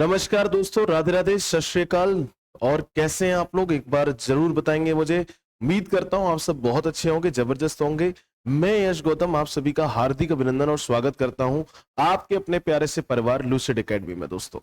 नमस्कार दोस्तों, राधे राधे, सत श्री अकाल। और कैसे हैं आप लोग, एक बार जरूर बताएंगे मुझे। उम्मीद करता हूं आप सब बहुत अच्छे होंगे, जबरदस्त होंगे। मैं यश गौतम आप सभी का हार्दिक अभिनंदन और स्वागत करता हूं आपके अपने प्यारे से परिवार लूसिड एकेडमी में। दोस्तों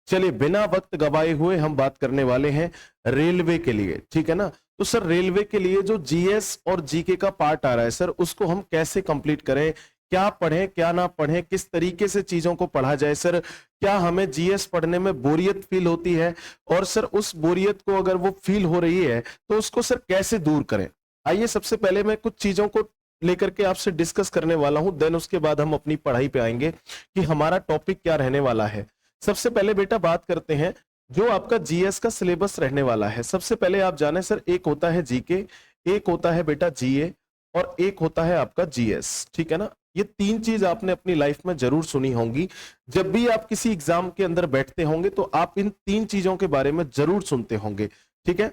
चलिए, बिना वक्त गवाए हुए हम बात करने वाले हैं रेलवे के लिए, ठीक है ना। तो सर, रेलवे के लिए जो जीएस और जीके का पार्ट आ रहा है सर, उसको हम कैसे कंप्लीट करें, क्या पढ़ें क्या ना पढ़ें, किस तरीके से चीजों को पढ़ा जाए सर। क्या हमें जीएस पढ़ने में बोरियत फील होती है, और सर उस बोरियत को अगर वो फील हो रही है तो उसको सर कैसे दूर करें। आइए सबसे पहले मैं कुछ चीजों को लेकर के आपसे डिस्कस करने वाला हूं, देन उसके बाद हम अपनी पढ़ाई पे आएंगे कि हमारा टॉपिक क्या रहने वाला है। सबसे पहले बेटा बात करते हैं जो आपका जीएस का सिलेबस रहने वाला है। सबसे पहले आप जाने सर, एक होता है जीके, एक होता है बेटा जीए, और एक होता है आपका जीएस, ठीक है ना। ये तीन चीज आपने अपनी लाइफ में जरूर सुनी होंगी। जब भी आप किसी एग्जाम के अंदर बैठते होंगे तो आप इन तीन चीजों के बारे में जरूर सुनते होंगे, ठीक है।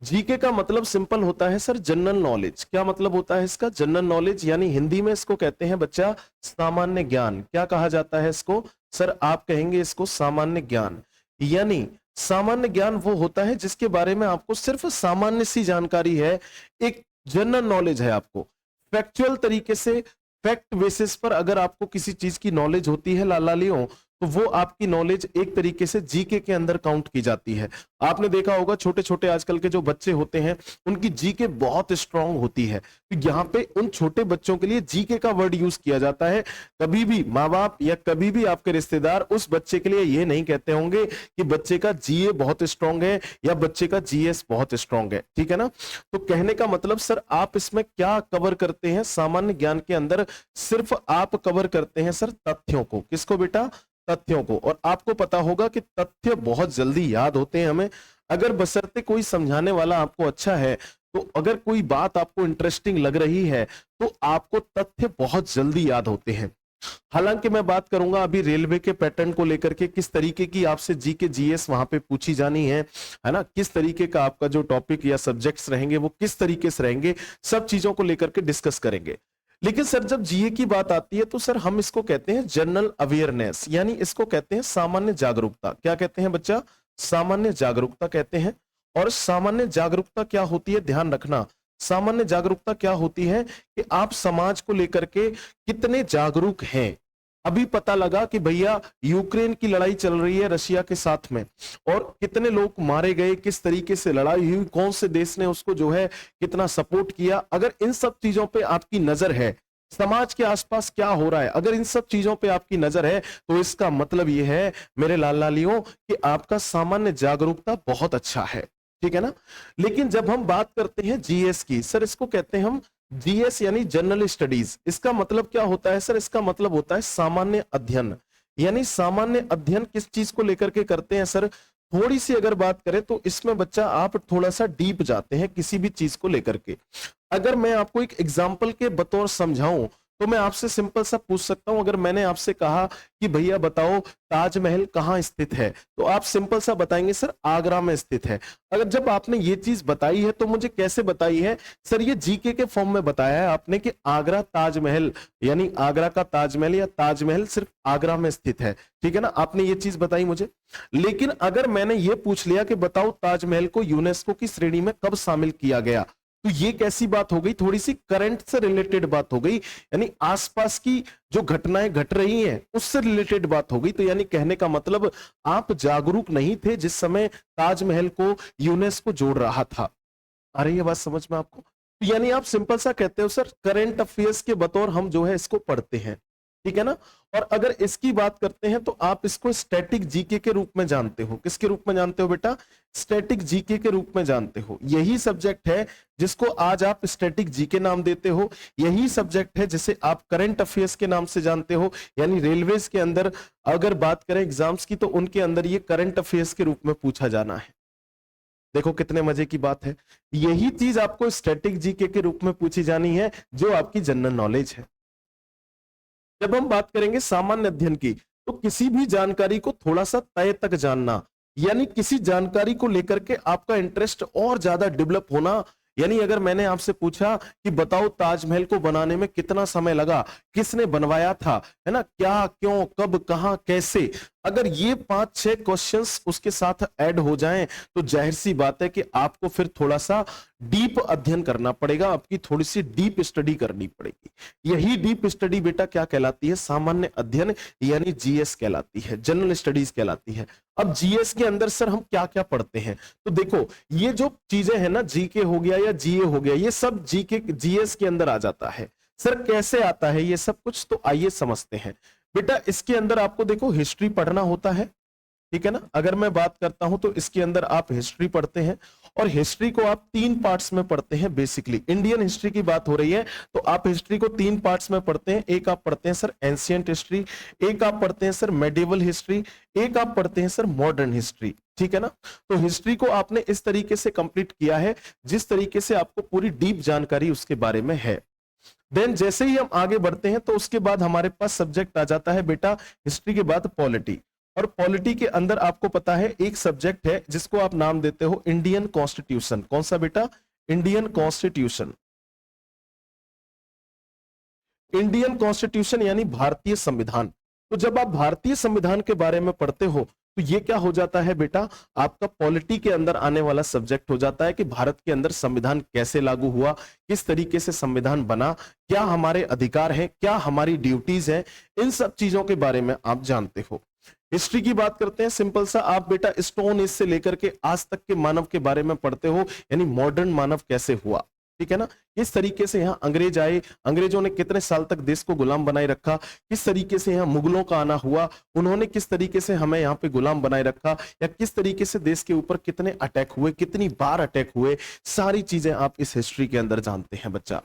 जीके का मतलब सिंपल होता है सर जनरल नॉलेज। क्या मतलब होता है इसका? जनरल नॉलेज, यानी हिंदी में इसको कहते हैं बच्चा सामान्य ज्ञान। क्या कहा जाता है इसको सर? आप कहेंगे इसको सामान्य ज्ञान। यानी सामान्य ज्ञान वो होता है जिसके बारे में आपको सिर्फ सामान्य सी जानकारी है, एक जनरल नॉलेज है आपको। फैक्चुअल तरीके से, फैक्ट बेसिस पर अगर आपको किसी चीज की नॉलेज होती है लालियों, तो वो आपकी नॉलेज एक तरीके से जीके के अंदर काउंट की जाती है। आपने देखा होगा छोटे छोटे आजकल के जो बच्चे होते हैं उनकी जीके बहुत स्ट्रांग होती है, तो यहाँ पे उन छोटे बच्चों के लिए जीके का वर्ड यूज किया जाता है। कभी भी माँ बाप या कभी भी आपके रिश्तेदार उस बच्चे के लिए ये नहीं कहते होंगे कि बच्चे का जीए बहुत स्ट्रांग है या बच्चे का जीएस बहुत स्ट्रांग है, ठीक है ना। तो कहने का मतलब सर, आप इसमें क्या कवर करते हैं सामान्य ज्ञान के अंदर? सिर्फ आप कवर करते हैं सर तथ्यों को। किसको बेटा? तथ्यों को। और आपको पता होगा कि तथ्य बहुत जल्दी याद होते हैं हमें, अगर बशर्ते कोई समझाने वाला आपको अच्छा है। तो अगर कोई बात आपको इंटरेस्टिंग लग रही है तो आपको तथ्य बहुत जल्दी याद होते हैं। हालांकि मैं बात करूंगा अभी रेलवे के पैटर्न को लेकर के, किस तरीके की आपसे जीके जीएस वहां पे पूछी जानी है ना, किस तरीके का आपका जो टॉपिक या सब्जेक्ट्स रहेंगे वो किस तरीके से रहेंगे, सब चीजों को लेकर के डिस्कस करेंगे। लेकिन सर जब जीए की बात आती है तो सर हम इसको कहते हैं जनरल अवेयरनेस, यानी इसको कहते हैं सामान्य जागरूकता। क्या कहते हैं बच्चा? सामान्य जागरूकता कहते हैं। और सामान्य जागरूकता क्या होती है, ध्यान रखना। सामान्य जागरूकता क्या होती है कि आप समाज को लेकर के कितने जागरूक हैं। अभी पता लगा कि भैया यूक्रेन की लड़ाई चल रही है रशिया के साथ में, और कितने लोग मारे गए, किस तरीके से लड़ाई हुई, कौन से देश ने उसको जो है कितना सपोर्ट किया। अगर इन सब चीजों पे आपकी नजर है, समाज के आसपास क्या हो रहा है, अगर इन सब चीजों पे आपकी नजर है, तो इसका मतलब यह है मेरे लाल लालियों कि आपका सामान्य जागरूकता बहुत अच्छा है, ठीक है ना। लेकिन जब हम बात करते हैं जीएस की, सर इसको कहते हैं हम जीएस यानी जनरल स्टडीज। इसका मतलब क्या होता है सर? इसका मतलब होता है सामान्य अध्ययन। यानी सामान्य अध्ययन किस चीज को लेकर के करते हैं सर? थोड़ी सी अगर बात करें तो इसमें बच्चा आप थोड़ा सा डीप जाते हैं किसी भी चीज को लेकर के। अगर मैं आपको एक एग्जाम्पल के बतौर समझाऊं तो मैं आपसे सिंपल सा पूछ सकता हूं, अगर मैंने आपसे कहा कि भैया बताओ ताजमहल कहाँ स्थित है, तो आप सिंपल सा बताएंगे सर आगरा में स्थित है। अगर जब आपने ये चीज बताई है तो मुझे कैसे बताई है सर? ये जीके के फॉर्म में बताया है आपने कि आगरा ताजमहल, यानी आगरा का ताजमहल या ताजमहल सिर्फ आगरा में स्थित है, ठीक है ना। आपने ये चीज बताई मुझे। लेकिन अगर मैंने ये पूछ लिया कि बताओ ताजमहल को यूनेस्को की श्रेणी में कब शामिल किया गया, तो ये कैसी बात हो गई? थोड़ी सी करंट से रिलेटेड बात हो गई, यानी आसपास की जो घटनाएं घट रही हैं उससे रिलेटेड बात हो गई। तो यानी कहने का मतलब आप जागरूक नहीं थे जिस समय ताजमहल को यूनेस्को जोड़ रहा था। आ रही है बात समझ में आपको? तो यानी आप सिंपल सा कहते हो सर करंट अफेयर्स के बतौर हम जो है इसको पढ़ते हैं, ठीक है ना। और अगर इसकी बात करते हैं तो आप इसको स्टैटिक जीके के रूप में जानते हो। किसके रूप में जानते हो बेटा? स्टैटिक जीके के रूप में जानते हो। यही सब्जेक्ट है जिसको आज आप स्टैटिक जीके नाम देते हो, यही सब्जेक्ट है जिसे आप करंट अफेयर्स के नाम से जानते हो। यानी रेलवेज के अंदर अगर बात करें एग्जाम्स की तो उनके अंदर ये करंट अफेयर्स के रूप में पूछा जाना है। देखो कितने मजे की बात है, यही चीज आपको स्टैटिक जीके के रूप में पूछी जानी है जो आपकी जनरल नॉलेज है। जब हम बात करेंगे सामान्य अध्ययन की, तो किसी भी जानकारी को थोड़ा सा तय तक जानना, यानी किसी जानकारी को लेकर के आपका इंटरेस्ट और ज्यादा डेवलप होना। यानी अगर मैंने आपसे पूछा कि बताओ ताजमहल को बनाने में कितना समय लगा, किसने बनवाया था, है ना, क्या, क्यों, कब, कहां, कैसे, अगर ये 5-6 क्वेश्चंस उसके साथ ऐड हो जाएं तो जाहिर सी बात है कि आपको फिर थोड़ा सा डीप अध्ययन करना पड़ेगा, आपकी थोड़ी सी डीप स्टडी करनी पड़ेगी। यही डीप स्टडी बेटा क्या कहलाती है? सामान्य अध्ययन यानी जीएस कहलाती है, जनरल स्टडीज कहलाती है। अब जीएस के अंदर सर हम क्या क्या पढ़ते हैं? तो देखो ये जो चीजें हैं ना, जीके हो गया या जीए हो गया, ये सब जीके जीएस के अंदर आ जाता है। सर कैसे आता है ये सब कुछ? तो आइए समझते हैं बेटा। इसके अंदर आपको देखो हिस्ट्री पढ़ना होता है, ठीक है ना। अगर मैं बात करता हूं तो इसके अंदर आप हिस्ट्री पढ़ते हैं, और हिस्ट्री को आप 3 पार्ट्स में पढ़ते हैं। बेसिकली इंडियन हिस्ट्री की बात हो रही है तो आप हिस्ट्री को 3 पार्ट्स में पढ़ते हैं। एक आप पढ़ते हैं सर एंशियंट हिस्ट्री, एक आप पढ़ते हैं सर मेडिवल हिस्ट्री, एक आप पढ़ते हैं सर मॉडर्न हिस्ट्री, ठीक है ना। तो हिस्ट्री को आपने इस तरीके से कंप्लीट किया है जिस तरीके से आपको पूरी डीप जानकारी उसके बारे में है। देन जैसे ही हम आगे बढ़ते हैं तो उसके बाद हमारे पास सब्जेक्ट आ जाता है बेटा हिस्ट्री के बाद पॉलिटी। और पॉलिटी के अंदर आपको पता है एक सब्जेक्ट है जिसको आप नाम देते हो इंडियन कॉन्स्टिट्यूशन। कौन सा बेटा? Indian constitution. इंडियन कॉन्स्टिट्यूशन यानी भारतीय संविधान। तो जब आप भारतीय संविधान के बारे में पढ़ते हो तो ये क्या हो जाता है बेटा? आपका पॉलिटी के अंदर आने वाला सब्जेक्ट हो जाता है कि भारत के अंदर संविधान कैसे लागू हुआ, किस तरीके से संविधान बना, क्या हमारे अधिकार हैं, क्या हमारी ड्यूटीज हैं, इन सब चीजों के बारे में आप जानते हो। हिस्ट्री की बात करते हैं, सिंपल सा आप बेटा स्टोन एज से लेकर के आज तक के मानव के बारे में पढ़ते हो, यानी मॉडर्न मानव कैसे हुआ, ठीक है ना। किस तरीके से यहाँ अंग्रेज आए, अंग्रेजों ने कितने साल तक देश को गुलाम बनाए रखा, किस तरीके से यहाँ मुगलों का आना हुआ, उन्होंने किस तरीके से हमें यहाँ पे गुलाम बनाए रखा, या किस तरीके से देश के ऊपर कितने अटैक हुए, कितनी बार अटैक हुए, सारी चीजें आप इस हिस्ट्री के अंदर जानते हैं बच्चा,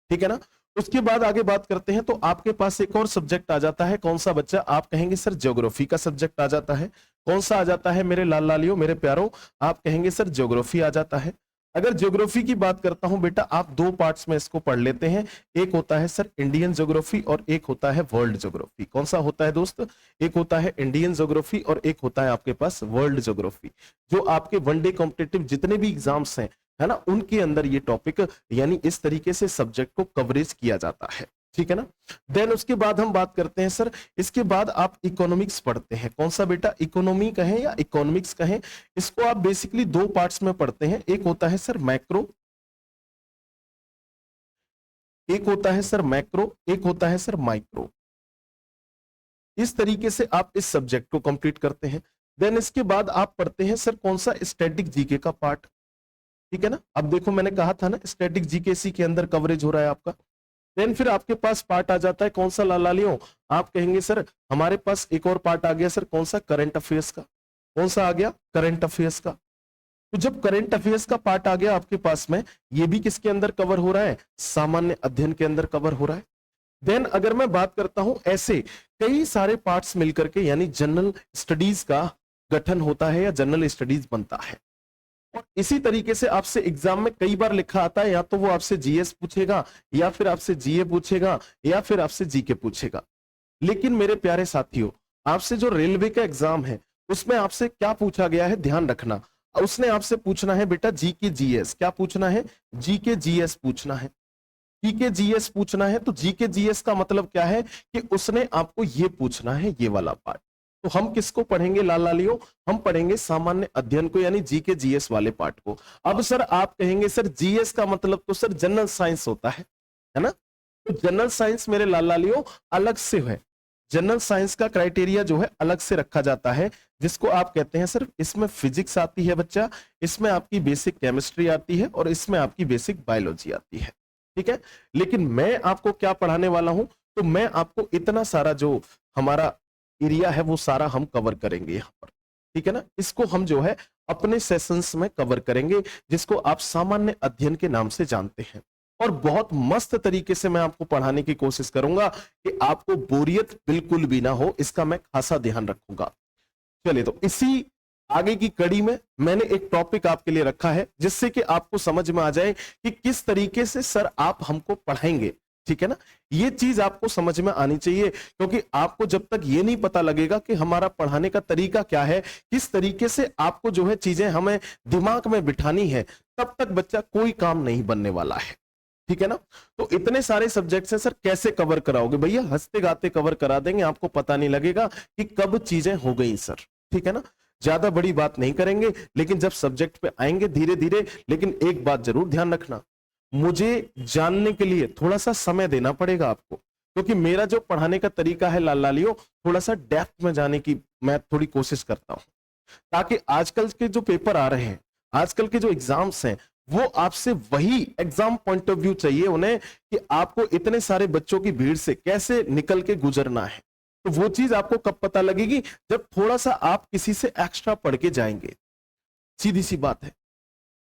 ठीक है ना। उसके बाद आगे बात करते हैं तो आपके पास एक और सब्जेक्ट आ जाता है। कौन सा बच्चा? आप कहेंगे सर ज्योग्राफी का सब्जेक्ट आ जाता है। कौन सा आ जाता है मेरे लाल लालियों, मेरे प्यारों? आप कहेंगे सर ज्योग्राफी आ जाता है। अगर ज्योग्राफी की बात करता हूं बेटा, आप 2 पार्ट्स में इसको पढ़ लेते हैं। एक होता है सर इंडियन ज्योग्राफी और एक होता है वर्ल्ड ज्योग्राफी। कौन सा होता है दोस्त? एक होता है इंडियन ज्योग्राफी और एक होता है आपके पास वर्ल्ड ज्योग्राफी। जो आपके वनडे कॉम्पिटिटिव जितने भी एग्जाम्स हैं, है ना, उनके अंदर ये टॉपिक यानी इस तरीके से सब्जेक्ट को कवरेज किया जाता है, ठीक है ना। देन उसके बाद हम बात करते हैं सर, इसके बाद आप इकोनॉमिक्स पढ़ते हैं। कौन सा बेटा? इकोनॉमी कहें या इकोनॉमिक्स कहें, इसको आप बेसिकली 2 पार्ट्स में पढ़ते हैं। एक होता है सर मैक्रो, एक होता है सर मैक्रो, एक होता है सर माइक्रो। इस तरीके से आप इस सब्जेक्ट को कंप्लीट करते हैं। देन इसके बाद आप पढ़ते हैं सर कौन सा? स्टैटिक जीके का पार्ट, ठीक है ना। अब देखो मैंने कहा था ना स्टैटिक जीकेसी के अंदर कवरेज हो रहा है आपका। देन फिर आपके पास पार्ट आ जाता है कौन सा लालियों? आप कहेंगे सर हमारे पास एक और पार्ट आ गया सर, कौन सा? करंट अफेयर्स का। कौन सा आ गया? करंट अफेयर्स का। तो जब करंट अफेयर्स का पार्ट आ गया आपके पास में, ये भी किसके अंदर कवर हो रहा है? सामान्य अध्ययन के अंदर कवर हो रहा है। देन अगर मैं बात करता हूं, ऐसे कई सारे पार्ट्स मिलकर के यानी जनरल स्टडीज का गठन होता है या जनरल स्टडीज बनता है। और इसी तरीके से आपसे एग्जाम में कई बार लिखा आता है, या तो वो आपसे जीएस पूछेगा, या फिर आपसे जीए पूछेगा, या फिर आपसे जीके पूछेगा। लेकिन मेरे प्यारे साथियों, आपसे जो रेलवे का एग्जाम है उसमें आपसे क्या पूछा गया है ध्यान रखना। उसने आपसे पूछना है बेटा जीके जीएस। क्या पूछना है? जीके जीएस पूछना है। जीके जीएस पूछना है तो जीके जीएस का मतलब क्या है कि उसने आपको ये पूछना है, ये वाला पार्ट। तो हम किसको पढ़ेंगे लाल लालियों? हम पढ़ेंगे सामान्य अध्ययन को यानी जीके जीएस वाले पार्ट को। अब सर आप कहेंगे सर जीएस का मतलब तो सर जनरल साइंस होता है ना। तो जनरल साइंस मेरे लाल लालियों अलग से है। जनरल साइंस का क्राइटेरिया जो है अलग से रखा जाता है, जिसको आप कहते हैं सर इसमें फिजिक्स आती है बच्चा, इसमें आपकी बेसिक केमिस्ट्री आती है और इसमें आपकी बेसिक बायोलॉजी आती है, ठीक है। लेकिन मैं आपको क्या पढ़ाने वाला हूं? तो मैं आपको इतना सारा जो हमारा एरिया है वो सारा हम कवर करेंगे यहाँ पर, ठीक है ना। इसको हम जो है अपने सेशंस में कवर करेंगे, जिसको आप सामान्य अध्ययन के नाम से जानते हैं। और बहुत मस्त तरीके से मैं आपको पढ़ाने की कोशिश करूंगा कि आपको बोरियत बिल्कुल भी ना हो, इसका मैं खासा ध्यान रखूंगा। चलिए, तो इसी आगे की कड़ी में मैंने एक टॉपिक आपके लिए रखा है, जिससे कि आपको समझ में आ जाए कि किस तरीके से सर आप हमको पढ़ाएंगे, ठीक है ना। ये चीज आपको समझ में आनी चाहिए, क्योंकि आपको जब तक ये नहीं पता लगेगा कि हमारा पढ़ाने का तरीका क्या है, किस तरीके से आपको जो है चीजें हमें दिमाग में बिठानी है, तब तक बच्चा कोई काम नहीं बनने वाला है। ठीक है ना। तो इतने सारे सब्जेक्ट्स हैं सर, कैसे कवर कराओगे? भैया हंसते गाते कवर करा देंगे, आपको पता नहीं लगेगा कि कब चीजें हो गई सर। ठीक है ना, ज्यादा बड़ी बात नहीं करेंगे, लेकिन जब सब्जेक्ट पे आएंगे धीरे धीरे। लेकिन एक बात जरूर ध्यान रखना, मुझे जानने के लिए थोड़ा सा समय देना पड़ेगा आपको, क्योंकि मेरा जो पढ़ाने का तरीका है लाल लालियो, थोड़ा सा डेप्थ में जाने की मैं थोड़ी कोशिश करता हूं, ताकि आजकल के जो पेपर आ रहे हैं, आजकल के जो एग्जाम्स हैं, वो आपसे वही एग्जाम पॉइंट ऑफ व्यू चाहिए उन्हें, कि आपको इतने सारे बच्चों की भीड़ से कैसे निकल के गुजरना है। तो वो चीज आपको कब पता लगेगी? जब थोड़ा सा आप किसी से एक्स्ट्रा पढ़ के जाएंगे। सीधी सी बात है,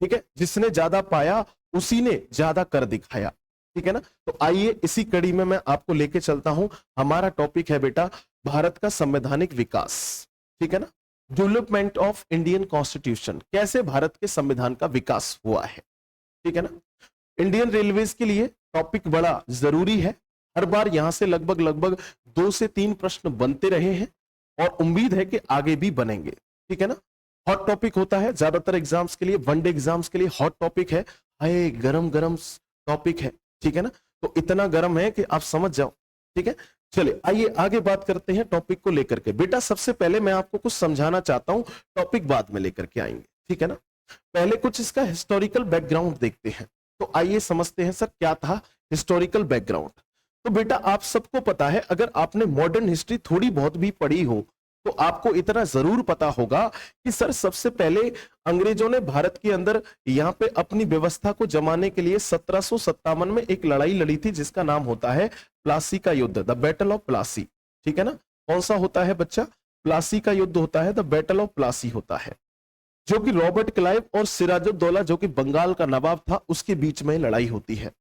ठीक है। जिसने ज्यादा पाया उसी ने ज्यादा कर दिखाया, ठीक है ना। तो आइए इसी कड़ी में मैं आपको लेके चलता हूं। हमारा टॉपिक है बेटा भारत का संवैधानिक विकास, ठीक है ना। डेवलपमेंट ऑफ इंडियन कॉन्स्टिट्यूशन, कैसे भारत के संविधान का विकास हुआ है, ठीक है ना। इंडियन रेलवेज के लिए टॉपिक बड़ा जरूरी है। हर बार यहां से लगभग लगभग 2 से 3 प्रश्न बनते रहे हैं और उम्मीद है कि आगे भी बनेंगे, ठीक है ना। हॉट टॉपिक होता है ज्यादातर एग्जाम्स के लिए, वनडे एग्जाम्स के लिए हॉट टॉपिक है। हाय गरम गरम टॉपिक है, ठीक है ना। तो इतना गरम है कि आप समझ जाओ, ठीक है। चलिए आइए आगे बात करते हैं टॉपिक को लेकर के। बेटा सबसे पहले मैं आपको कुछ समझाना चाहता हूं, टॉपिक बाद में लेकर के आएंगे, ठीक है ना। पहले कुछ इसका हिस्टोरिकल बैकग्राउंड देखते हैं। तो आइए समझते हैं सर क्या था हिस्टोरिकल बैकग्राउंड। तो बेटा आप सबको पता है, अगर आपने मॉडर्न हिस्ट्री थोड़ी बहुत भी पढ़ी हो तो आपको इतना जरूर पता होगा कि सर सबसे पहले अंग्रेजों ने भारत के अंदर यहां पे अपनी व्यवस्था को जमाने के लिए 1757 में एक लड़ाई लड़ी थी, जिसका नाम होता है प्लासी का युद्ध, द बैटल ऑफ प्लासी, ठीक है ना। कौन सा होता है बच्चा? प्लासी का युद्ध होता है, द बैटल ऑफ प्लासी होता है, जो कि रॉबर्ट क्लाइव और सिराजुद्दौला जो कि बंगाल का नवाब था उसके बीच में लड़ाई होती है।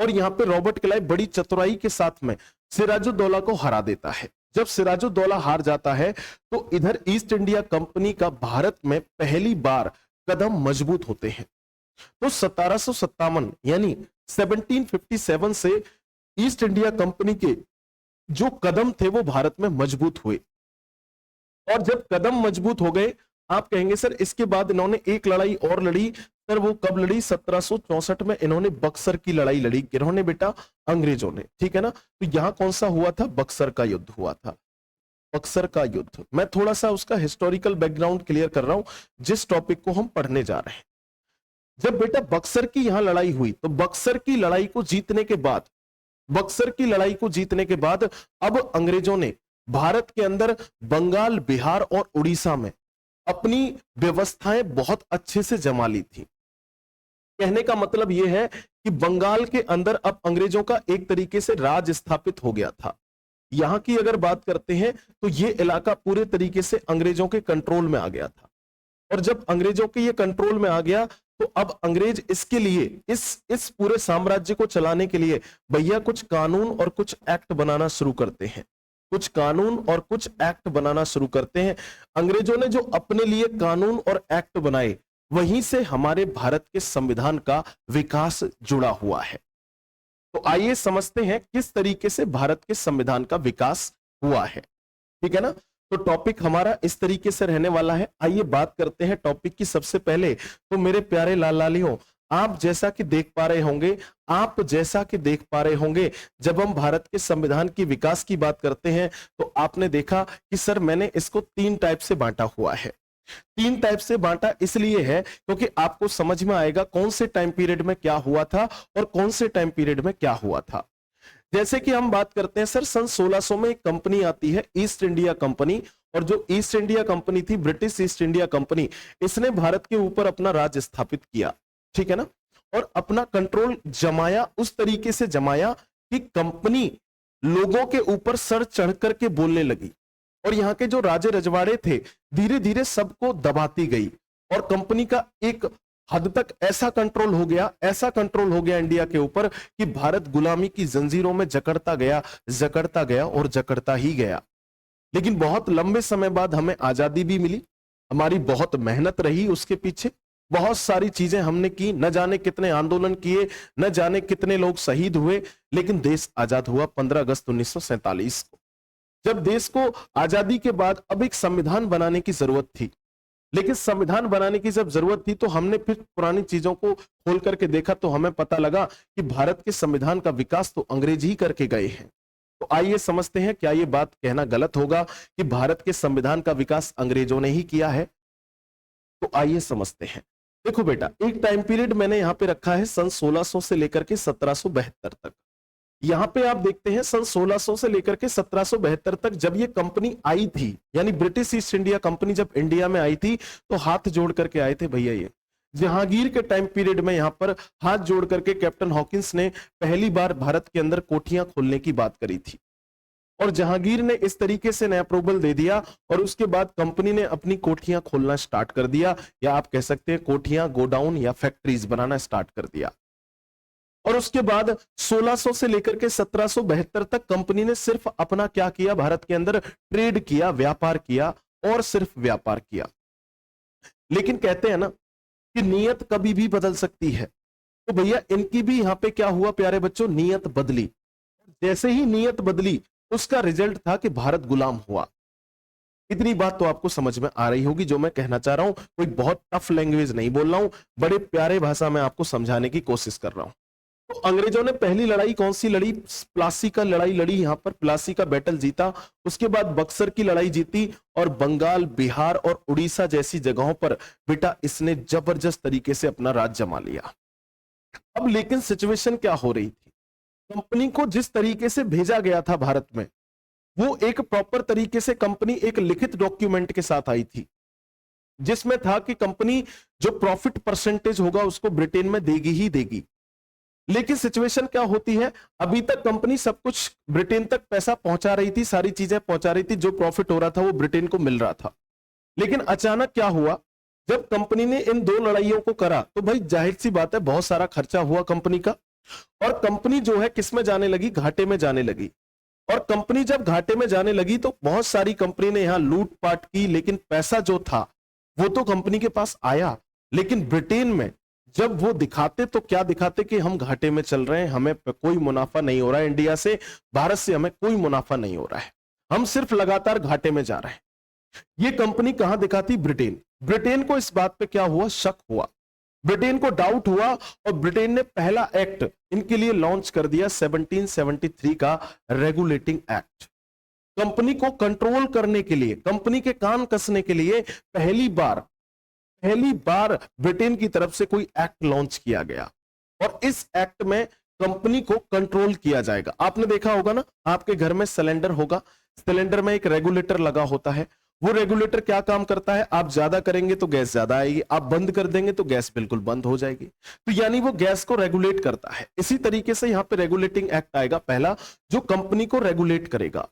और यहां पे रॉबर्ट क्लाइव बड़ी चतुराई के साथ में सिराजुद्दौला को हरा देता है। जब सिराजुद्दौला हार जाता है तो इधर ईस्ट इंडिया कंपनी का भारत में पहली बार कदम मजबूत होते हैं। तो 1757 यानी 1757 से ईस्ट इंडिया कंपनी के जो कदम थे वो भारत में मजबूत हुए। और जब कदम मजबूत हो गए, आप कहेंगे सर इसके बाद इन्होंने एक लड़ाई और लड़ी। सर वो कब लड़ी? 1764 में इन्होंने बक्सर की लड़ाई लड़ी। किन्होंने बेटा? अंग्रेजों ने, ठीक है ना। तो यहां कौन सा हुआ था? बक्सर का युद्ध हुआ था, बक्सर का युद्ध। मैं थोड़ा सा उसका हिस्टोरिकल बैकग्राउंड क्लियर कर रहा हूं जिस टॉपिक को हम पढ़ने जा रहे हैं। जब बेटा बक्सर की यहां लड़ाई हुई तो बक्सर की लड़ाई को जीतने के बाद, बक्सर की लड़ाई को जीतने के बाद अब अंग्रेजों ने भारत के अंदर बंगाल, बिहार और उड़ीसा में अपनी व्यवस्थाएं बहुत अच्छे से जमा ली थी। कहने का मतलब यह है कि बंगाल के अंदर अब अंग्रेजों का एक तरीके से राज स्थापित हो गया था। यहां की अगर बात करते हैं तो यह इलाका पूरे तरीके से अंग्रेजों के कंट्रोल में आ गया था। और जब अंग्रेजों के ये कंट्रोल में आ गया तो अब अंग्रेज इसके लिए, इस पूरे साम्राज्य को चलाने के लिए भैया कुछ कानून और कुछ एक्ट बनाना शुरू करते हैं। कुछ कानून और कुछ एक्ट बनाना शुरू करते हैं। अंग्रेजों ने जो अपने लिए कानून और एक्ट बनाए, वहीं से हमारे भारत के संविधान का विकास जुड़ा हुआ है। तो आइए समझते हैं किस तरीके से भारत के संविधान का विकास हुआ है, ठीक है ना। तो टॉपिक हमारा इस तरीके से रहने वाला है। आइए बात करते हैं टॉपिक की। सबसे पहले तो मेरे प्यारे लाल लालियों, आप जैसा कि देख पा रहे होंगे, आप जैसा कि देख पा रहे होंगे, जब हम भारत के संविधान की विकास की बात करते हैं तो आपने देखा कि सर मैंने इसको 3 टाइप से बांटा हुआ है। 3 टाइप से बांटा इसलिए है क्योंकि आपको समझ में आएगा कौन से टाइम पीरियड में क्या हुआ था और कौन से टाइम पीरियड में क्या हुआ था। जैसे कि हम बात करते हैं सर, सन 1600 में एक कंपनी आती है, ईस्ट इंडिया कंपनी। और जो ईस्ट इंडिया कंपनी थी, ब्रिटिश ईस्ट इंडिया कंपनी, इसने भारत के ऊपर अपना राज स्थापित किया, ठीक है ना। और अपना कंट्रोल जमाया, उस तरीके से जमाया कि कंपनी लोगों के ऊपर सर चढ़ करके बोलने लगी। और यहाँ के जो राजे रजवाड़े थे, धीरे धीरे सबको दबाती गई। और कंपनी का एक हद तक ऐसा कंट्रोल हो गया, ऐसा कंट्रोल हो गया इंडिया के ऊपर कि भारत गुलामी की जंजीरों में जकड़ता गया, जकड़ता गया और जकड़ता ही गया। लेकिन बहुत लंबे समय बाद हमें आजादी भी मिली। हमारी बहुत मेहनत रही उसके पीछे, बहुत सारी चीजें हमने की, न जाने कितने आंदोलन किए, न जाने कितने लोग शहीद हुए, लेकिन देश आजाद हुआ 15 अगस्त 1947 को। जब देश को आजादी के बाद अब एक संविधान बनाने की जरूरत थी, लेकिन संविधान बनाने की जब जरूरत थी तो हमने फिर पुरानी चीजों को खोल करके देखा तो हमें पता लगा कि भारत के संविधान का विकास तो अंग्रेज ही करके गए हैं। तो आइए समझते हैं, क्या ये बात कहना गलत होगा कि भारत के संविधान का विकास अंग्रेजों ने ही किया है? तो आइए समझते हैं। देखो बेटा, एक टाइम पीरियड मैंने यहां पे रखा है सन 1600 से लेकर के 1772 तक। यहां पे आप देखते हैं सन 1600 से लेकर के 1772 तक जब ये कंपनी आई थी, यानी ब्रिटिश ईस्ट इंडिया कंपनी जब इंडिया में आई थी तो हाथ जोड़ करके आए थे भैया। ये जहांगीर के टाइम पीरियड में यहां पर हाथ जोड़ करके कैप्टन हॉकिंस ने पहली बार भारत के अंदर कोठियां खोलने की बात करी थी, और जहांगीर ने इस तरीके से नया अप्रूवल दे दिया और उसके बाद कंपनी ने अपनी कोठियां खोलना स्टार्ट कर दिया, या आप कह सकते हैं कोठियां, गोडाउन या फैक्ट्रीज बनाना स्टार्ट कर दिया। और उसके बाद 1600 से लेकर के 1772 तक कंपनी ने सिर्फ अपना क्या किया, भारत के अंदर ट्रेड किया, व्यापार किया और सिर्फ व्यापार किया। लेकिन कहते हैं ना कि नीयत कभी भी बदल सकती है, तो भैया इनकी भी यहां पे क्या हुआ प्यारे बच्चों, नीयत बदली। जैसे ही नीयत बदली उसका रिजल्ट था कि भारत गुलाम हुआ। इतनी बात तो आपको समझ में आ रही होगी जो मैं कहना चाह रहा हूं। कोई बहुत टफ लैंग्वेज नहीं बोल रहा हूं, बड़े प्यारे भाषा में आपको समझाने की कोशिश कर रहा हूं। तो अंग्रेजों ने पहली लड़ाई कौन सी लड़ी, प्लासी का लड़ाई लड़ी, यहां पर प्लासी का बैटल जीता। उसके बाद बक्सर की लड़ाई जीती और बंगाल, बिहार और उड़ीसा जैसी जगहों पर बेटा इसने जबरदस्त तरीके से अपना राज जमा लिया। अब लेकिन सिचुएशन क्या हो रही थी, कंपनी को जिस तरीके से भेजा गया था भारत में, वो एक प्रॉपर तरीके से कंपनी एक लिखित डॉक्यूमेंट के साथ आई थी, जिसमें था कि कंपनी जो प्रॉफिट परसेंटेज होगा उसको ब्रिटेन में देगी ही देगी। लेकिन सिचुएशन क्या होती है, अभी तक कंपनी सब कुछ ब्रिटेन तक पैसा पहुंचा रही थी, सारी चीजें पहुंचा रही थी, जो प्रॉफिट हो रहा था वो ब्रिटेन को मिल रहा था। लेकिन अचानक क्या हुआ, जब कंपनी ने इन दो लड़ाइयों को करा तो भाई जाहिर सी बात है बहुत सारा खर्चा हुआ कंपनी का, और कंपनी जो है किस में जाने लगी, घाटे में जाने लगी। और कंपनी जब घाटे में जाने लगी तो बहुत सारी कंपनी ने यहां लूटपाट की, लेकिन पैसा जो था वो तो कंपनी के पास आया। लेकिन ब्रिटेन में जब वो दिखाते तो क्या दिखाते कि हम घाटे में चल रहे हैं, हमें कोई मुनाफा नहीं हो रहा है, इंडिया से, भारत से हमें कोई मुनाफा नहीं हो रहा है, हम सिर्फ लगातार घाटे में जा रहे हैं। ये कंपनी कहां दिखाती, ब्रिटेन। ब्रिटेन को इस बात पे क्या हुआ, शक हुआ, ब्रिटेन को डाउट हुआ, और ब्रिटेन ने पहला एक्ट इनके लिए लॉन्च कर दिया 1773 का रेगुलेटिंग एक्ट। कंपनी को कंट्रोल करने के लिए, कंपनी के कान कसने के लिए पहली बार ब्रिटेन की तरफ से कोई एक्ट लॉन्च किया गया, और इस एक्ट में कंपनी को कंट्रोल किया जाएगा। आपने देखा होगा ना, आपके घर में सिलेंडर होगा, सिलेंडर में एक रेगुलेटर लगा होता है। वो रेगुलेटर क्या काम करता है, आप ज्यादा करेंगे तो गैस ज्यादा आएगी, आप बंद कर देंगे तो गैस बिल्कुल बंद हो जाएगी। तो यानी वो गैस को रेगुलेट करता है। इसी तरीके से यहां पे रेगुलेटिंग एक्ट आएगा पहला, जो कंपनी को रेगुलेट करेगा।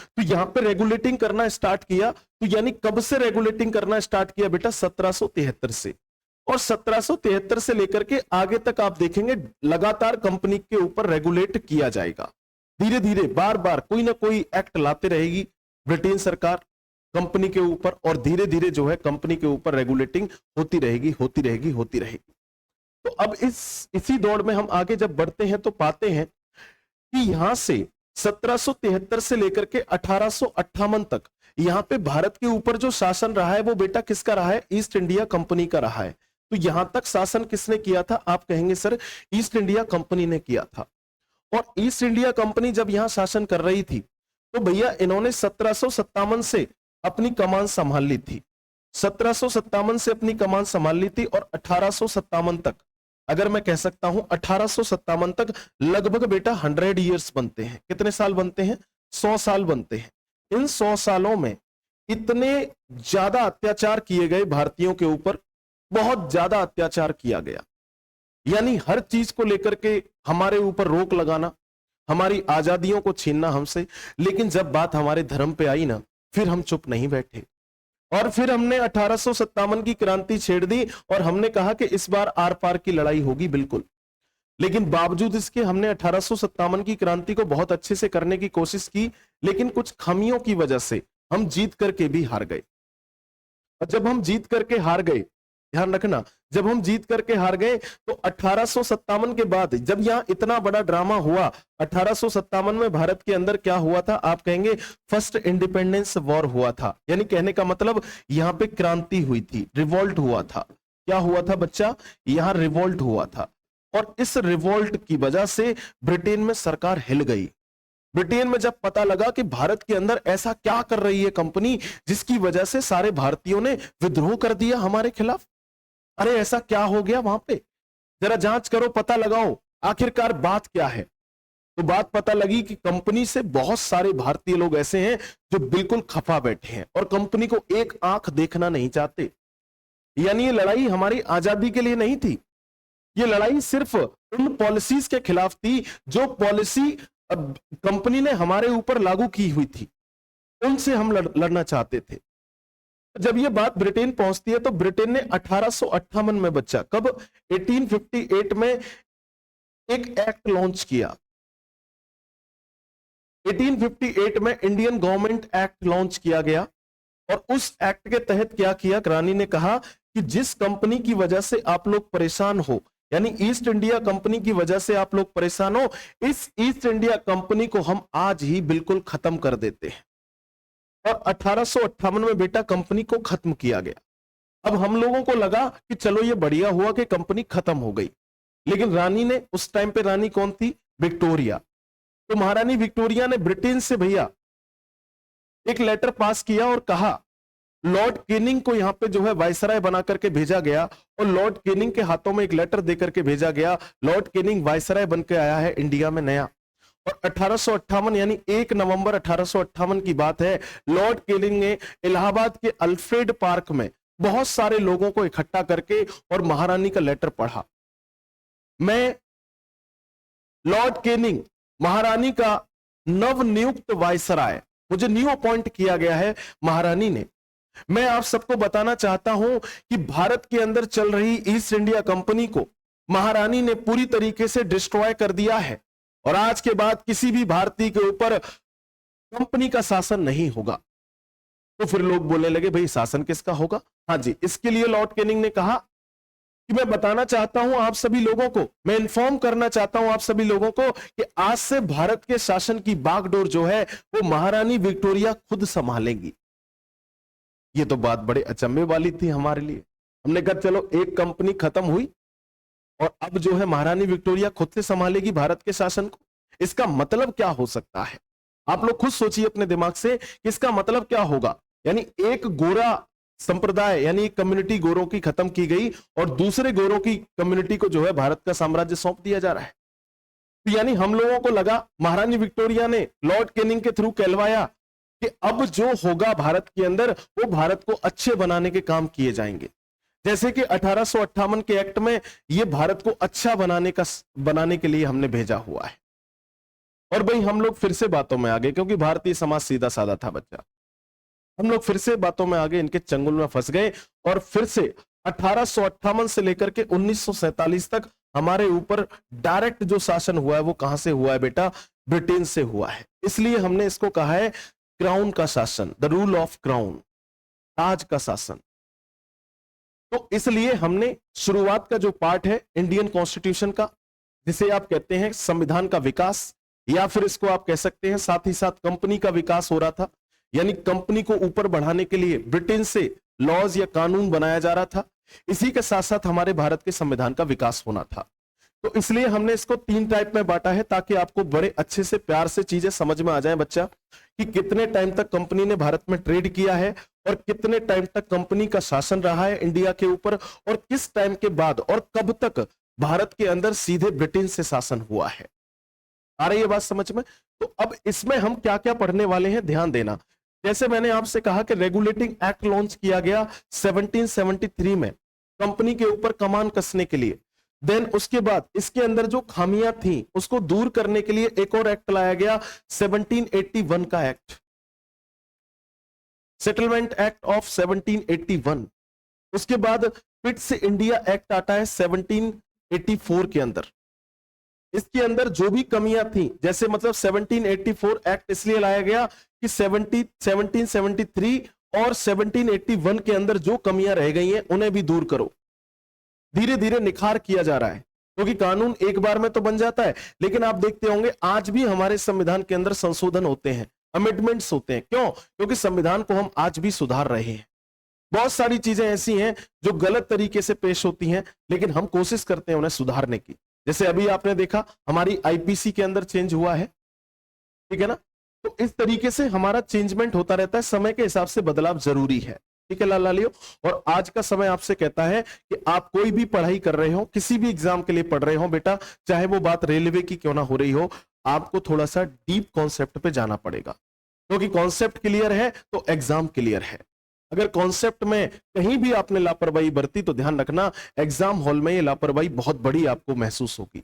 तो यहां पे रेगुलेटिंग करना स्टार्ट किया, तो यानी कब से रेगुलेटिंग करना स्टार्ट किया बेटा, 1773 से। और 1773 से लेकर के आगे तक आप देखेंगे लगातार कंपनी के ऊपर रेगुलेट किया जाएगा। धीरे धीरे बार बार कोई ना कोई एक्ट लाते रहेगी ब्रिटेन सरकार कंपनी के ऊपर, और धीरे धीरे जो है कंपनी के ऊपर रेगुलेटिंग होती रहेगी, होती रहेगी, होती रहेगी। तो अब इसी दौड़ में हम आगे जब बढ़ते हैं तो पाते हैं कि यहां से 1773 से लेकर के 1858 तक यहां पे भारत के ऊपर जो शासन रहा है वो बेटा किसका रहा है, ईस्ट इंडिया कंपनी का रहा है। तो यहां तक शासन किसने किया था, आप कहेंगे सर ईस्ट इंडिया कंपनी ने किया था। और ईस्ट इंडिया कंपनी जब यहां शासन कर रही थी तो भैया इन्होंने 1757 से अपनी कमान संभाल ली थी, 1757 से अपनी कमान संभाल ली थी, और 1857 तक, अगर मैं कह सकता हूं 1857 तक लगभग बेटा 100 ईयर्स बनते हैं। कितने साल बनते हैं, 100 साल बनते हैं। इन 100 सालों में इतने ज्यादा अत्याचार किए गए भारतीयों के ऊपर, बहुत ज्यादा अत्याचार किया गया, यानी हर चीज को लेकर के हमारे ऊपर रोक लगाना, हमारी आजादियों को छीनना हमसे। लेकिन जब बात हमारे धर्म पे आई ना, फिर हम चुप नहीं बैठे, और फिर हमने 1857 की क्रांति छेड़ दी, और हमने कहा कि इस बार आर पार की लड़ाई होगी बिल्कुल। लेकिन बावजूद इसके हमने 1857 की क्रांति को बहुत अच्छे से करने की कोशिश की, लेकिन कुछ खामियों की वजह से हम जीत करके भी हार गए। और जब हम जीत करके हार गए ध्यान रखना, जब हम जीत करके हार गए तो 1857 के बाद जब यहां इतना बड़ा ड्रामा हुआ, 1857 में भारत के अंदर क्या हुआ था, आप कहेंगे फर्स्ट इंडिपेंडेंस वॉर हुआ था। यानी कहने का मतलब यहां पे क्रांति हुई थी, रिवोल्ट हुआ था। क्या हुआ था बच्चा, यहां रिवोल्ट हुआ था। और इस रिवोल्ट की वजह से ब्रिटेन में सरकार हिल गई। ब्रिटेन में जब पता लगा कि भारत के अंदर ऐसा क्या कर रही है कंपनी जिसकी वजह से सारे भारतीयों ने विद्रोह कर दिया हमारे खिलाफ, अरे ऐसा क्या हो गया वहां पे, जरा जांच करो, पता लगाओ आखिरकार बात क्या है। तो बात पता लगी कि कंपनी से बहुत सारे भारतीय लोग ऐसे हैं जो बिल्कुल खफा बैठे हैं और कंपनी को एक आंख देखना नहीं चाहते। यानी ये लड़ाई हमारी आजादी के लिए नहीं थी, ये लड़ाई सिर्फ उन पॉलिसीज के खिलाफ थी जो पॉलिसी कंपनी ने हमारे ऊपर लागू की हुई थी, उनसे हम लड़ना चाहते थे। जब ये बात ब्रिटेन पहुंचती है तो ब्रिटेन ने 1858 में बच्चा, कब, 1858 में एक एक्ट लॉन्च किया। 1858 में इंडियन गवर्नमेंट एक्ट लॉन्च किया गया और उस एक्ट के तहत क्या किया, रानी ने कहा कि जिस कंपनी की वजह से आप लोग परेशान हो, यानी ईस्ट इंडिया कंपनी की वजह से आप लोग परेशान हो, इस ईस्ट इंडिया कंपनी को हम आज ही बिल्कुल खत्म कर देते हैं। और 1858 में बेटा कंपनी को खत्म किया गया। अब हम लोगों को लगा कि चलो ये बढ़िया हुआ कि कंपनी खत्म हो गई, लेकिन रानी ने, उस टाइम पे रानी कौन थी, विक्टोरिया, तो महारानी विक्टोरिया ने ब्रिटेन से भैया एक लेटर पास किया और कहा, लॉर्ड केनिंग को यहां पे जो है वायसराय बना करके भेजा गया और लॉर्ड केनिंग के हाथों में एक लेटर देकर के भेजा गया। लॉर्ड केनिंग वायसराय बन के आया है इंडिया में नया। और 1858 यानी 1 नवंबर 1858 की बात है, लॉर्ड केनिंग ने इलाहाबाद के अल्फ्रेड पार्क में बहुत सारे लोगों को इकट्ठा करके और महारानी का लेटर पढ़ा। मैं लॉर्ड केनिंग, महारानी का नवनियुक्त वायसराय, मुझे न्यू अपॉइंट किया गया है महारानी ने, मैं आप सबको बताना चाहता हूं कि भारत के अंदर चल रही ईस्ट इंडिया कंपनी को महारानी ने पूरी तरीके से डिस्ट्रॉय कर दिया है और आज के बाद किसी भी भारतीय के ऊपर कंपनी का शासन नहीं होगा। तो फिर लोग बोलने लगे भाई शासन किसका होगा। हाँ जी, इसके लिए लॉर्ड केनिंग ने कहा कि मैं बताना चाहता हूं आप सभी लोगों को, मैं इन्फॉर्म करना चाहता हूं आप सभी लोगों को कि आज से भारत के शासन की बागडोर जो है वो महारानी विक्टोरिया खुद संभालेंगी। ये तो बात बड़े अचंभे वाली थी हमारे लिए। हमने कहा चलो एक कंपनी खत्म हुई और अब जो है महारानी विक्टोरिया खुद से संभालेगी भारत के शासन को। इसका मतलब क्या हो सकता है, आप लोग खुद सोचिए अपने दिमाग से कि इसका मतलब क्या होगा। यानी एक गोरा संप्रदाय यानी कम्युनिटी गोरों की खत्म की गई और दूसरे गोरों की कम्युनिटी को जो है भारत का साम्राज्य सौंप दिया जा रहा है। तो यानी हम लोगों को लगा, महारानी विक्टोरिया ने लॉर्ड केनिंग के थ्रू कहलवाया कि अब जो होगा भारत के अंदर वो भारत को अच्छे बनाने के काम किए जाएंगे। जैसे कि 1858 के एक्ट में ये भारत को अच्छा बनाने के लिए हमने भेजा हुआ है। और भाई हम लोग फिर से बातों में आ गए, क्योंकि भारतीय समाज सीधा साधा था बच्चा। हम लोग फिर से बातों में आ गए, इनके चंगुल में फंस गए और फिर से 1858 से लेकर के 1947 तक हमारे ऊपर डायरेक्ट जो शासन हुआ है वो कहां से हुआ है बेटा, ब्रिटेन से हुआ है। इसलिए हमने इसको कहा है क्राउन का शासन, द रूल ऑफ क्राउन, ताज का शासन। तो इसलिए हमने शुरुआत का जो पार्ट है इंडियन कॉन्स्टिट्यूशन का, जिसे आप कहते हैं संविधान का विकास, या फिर इसको आप कह सकते हैं साथ ही साथ कंपनी का विकास हो रहा था। यानी कंपनी को ऊपर बढ़ाने के लिए ब्रिटेन से लॉज या कानून बनाया जा रहा था, इसी के साथ साथ हमारे भारत के संविधान का विकास होना था। तो इसलिए हमने इसको 3 टाइप में बांटा है ताकि आपको बड़े अच्छे से प्यार से चीजें समझ में आ जाए बच्चा, कि कितने टाइम तक कंपनी ने भारत में ट्रेड किया है और कितने टाइम तक कंपनी का शासन रहा है इंडिया के ऊपर, और किस टाइम के बाद और कब तक भारत के अंदर सीधे ब्रिटेन से शासन हुआ है। आ रही है बात समझ में। तो अब इसमें हम क्या क्या पढ़ने वाले हैं, ध्यान देना। जैसे मैंने आपसे कहा कि रेगुलेटिंग एक्ट लॉन्च किया गया 1773 में कंपनी के ऊपर कमान कसने के लिए। देन उसके बाद इसके अंदर जो खामियां थी उसको दूर करने के लिए एक और एक्ट लाया गया 1781 का एक्ट, सेटलमेंट एक्ट ऑफ 1781। उसके बाद पिट्स इंडिया एक्ट आता है 1784 के अंदर। इसके अंदर जो भी कमियां थी, जैसे मतलब 1784 एक्ट इसलिए लाया गया कि 1773 और 1781 के अंदर जो कमियां रह गई हैं उन्हें भी दूर करो। धीरे धीरे निखार किया जा रहा है, क्योंकि कानून एक बार में तो बन जाता है, लेकिन आप देखते होंगे आज भी हमारे संविधान के अंदर संशोधन होते हैं, अमेंडमेंट्स होते हैं। क्यों? क्योंकि संविधान को हम आज भी सुधार रहे हैं। बहुत सारी चीजें ऐसी हैं जो गलत तरीके से पेश होती हैं, लेकिन हम कोशिश करते हैं उन्हें सुधारने की। जैसे अभी आपने देखा हमारी आईपीसी के अंदर चेंज हुआ है, ठीक है ना। तो इस तरीके से हमारा चेंजमेंट होता रहता है, समय के हिसाब से बदलाव जरूरी है, ठीक है लालियो। और आज का समय आपसे कहता है कि आप कोई भी पढ़ाई कर रहे हो, किसी भी एग्जाम के लिए पढ़ रहे हो बेटा, चाहे वो बात रेलवे की क्यों ना हो रही हो, आपको थोड़ा सा डीप कॉन्सेप्ट पे जाना पड़ेगा, क्योंकि कॉन्सेप्ट क्लियर है तो एग्जाम क्लियर है। अगर कॉन्सेप्ट में कहीं भी आपने लापरवाही बरती तो ध्यान रखना एग्जाम हॉल में ये लापरवाही बहुत बड़ी आपको महसूस होगी।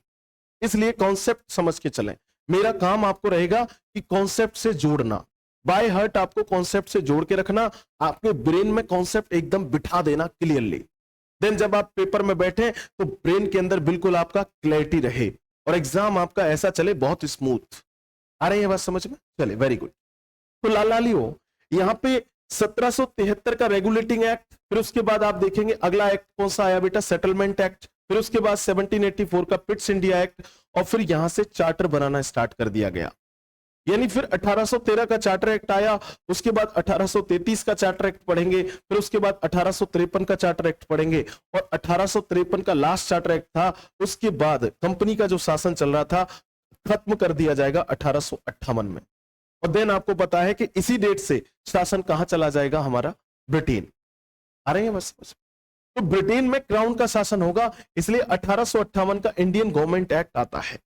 इसलिए कॉन्सेप्ट समझ के चलें। मेरा काम आपको रहेगा कि कॉन्सेप्ट से जोड़ना, बाय हार्ट आपको कॉन्सेप्ट से जोड़ के रखना, आपके ब्रेन में कॉन्सेप्ट एकदम बिठा देना क्लियरली। देन जब आप पेपर में बैठे तो ब्रेन के अंदर बिल्कुल आपका क्लैरिटी रहे और एग्जाम आपका ऐसा चले बहुत स्मूथ। आ रही है बात समझ में? चले, वेरी गुड। तो लालियो यहां पे 1773 का रेगुलेटिंग एक्ट, फिर उसके बाद आप देखेंगे अगला एक्ट कौन सा आया बेटा, सेटलमेंट एक्ट, फिर उसके बाद 1784 का पिट्स इंडिया एक्ट, और फिर यहां से चार्टर बनाना स्टार्ट कर दिया गया। यानी फिर 1813 का चार्टर एक्ट आया, उसके बाद 1833 का चार्टर एक्ट पढ़ेंगे, फिर उसके बाद 1853 का चार्टर एक्ट पढ़ेंगे, और 1853 का लास्ट चार्टर एक्ट था। उसके बाद कंपनी का जो शासन चल रहा था खत्म कर दिया जाएगा 1858 में। और देन आपको पता है कि इसी डेट से शासन कहां चला जाएगा हमारा, ब्रिटेन। आ रहे हैं बस। तो ब्रिटेन में क्राउन का शासन होगा, इसलिए 1858 का इंडियन गवर्नमेंट एक्ट आता है।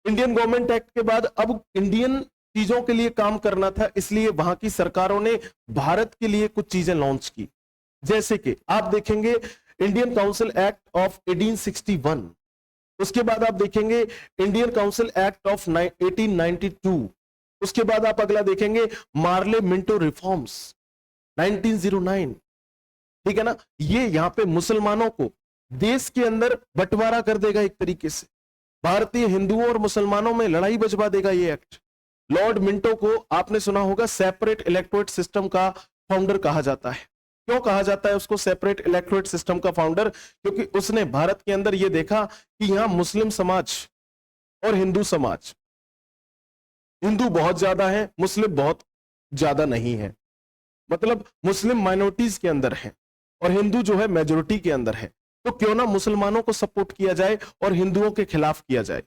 इंडियन गवर्नमेंट एक्ट के बाद अब इंडियन चीजों के लिए काम करना था, इसलिए वहां की सरकारों ने भारत के लिए कुछ चीजें लॉन्च की। जैसे कि आप देखेंगे इंडियन काउंसिल एक्ट ऑफ 1861, उसके बाद आप देखेंगे इंडियन काउंसिल एक्ट ऑफ 1892, उसके बाद आप अगला देखेंगे मार्ले मिंटो रिफॉर्म्स 1909, ठीक है ना। ये यहां पे मुसलमानों को देश के अंदर बंटवारा कर देगा, एक तरीके से भारतीय हिंदुओं और मुसलमानों में लड़ाई बजवा देगा ये एक्ट। लॉर्ड मिंटो को आपने सुना होगा सेपरेट इलेक्टोरेट सिस्टम का फाउंडर कहा जाता है। क्यों कहा जाता है उसको सेपरेट इलेक्टोरेट सिस्टम का फाउंडर? क्योंकि उसने भारत के अंदर यह देखा कि यहां मुस्लिम समाज और हिंदू समाज, हिंदू बहुत ज्यादा है, मुस्लिम बहुत ज्यादा नहीं है, मतलब मुस्लिम माइनॉरिटीज के अंदर है और हिंदू जो है मेजोरिटी के अंदर है। तो क्यों ना मुसलमानों को सपोर्ट किया जाए और हिंदुओं के खिलाफ किया जाए,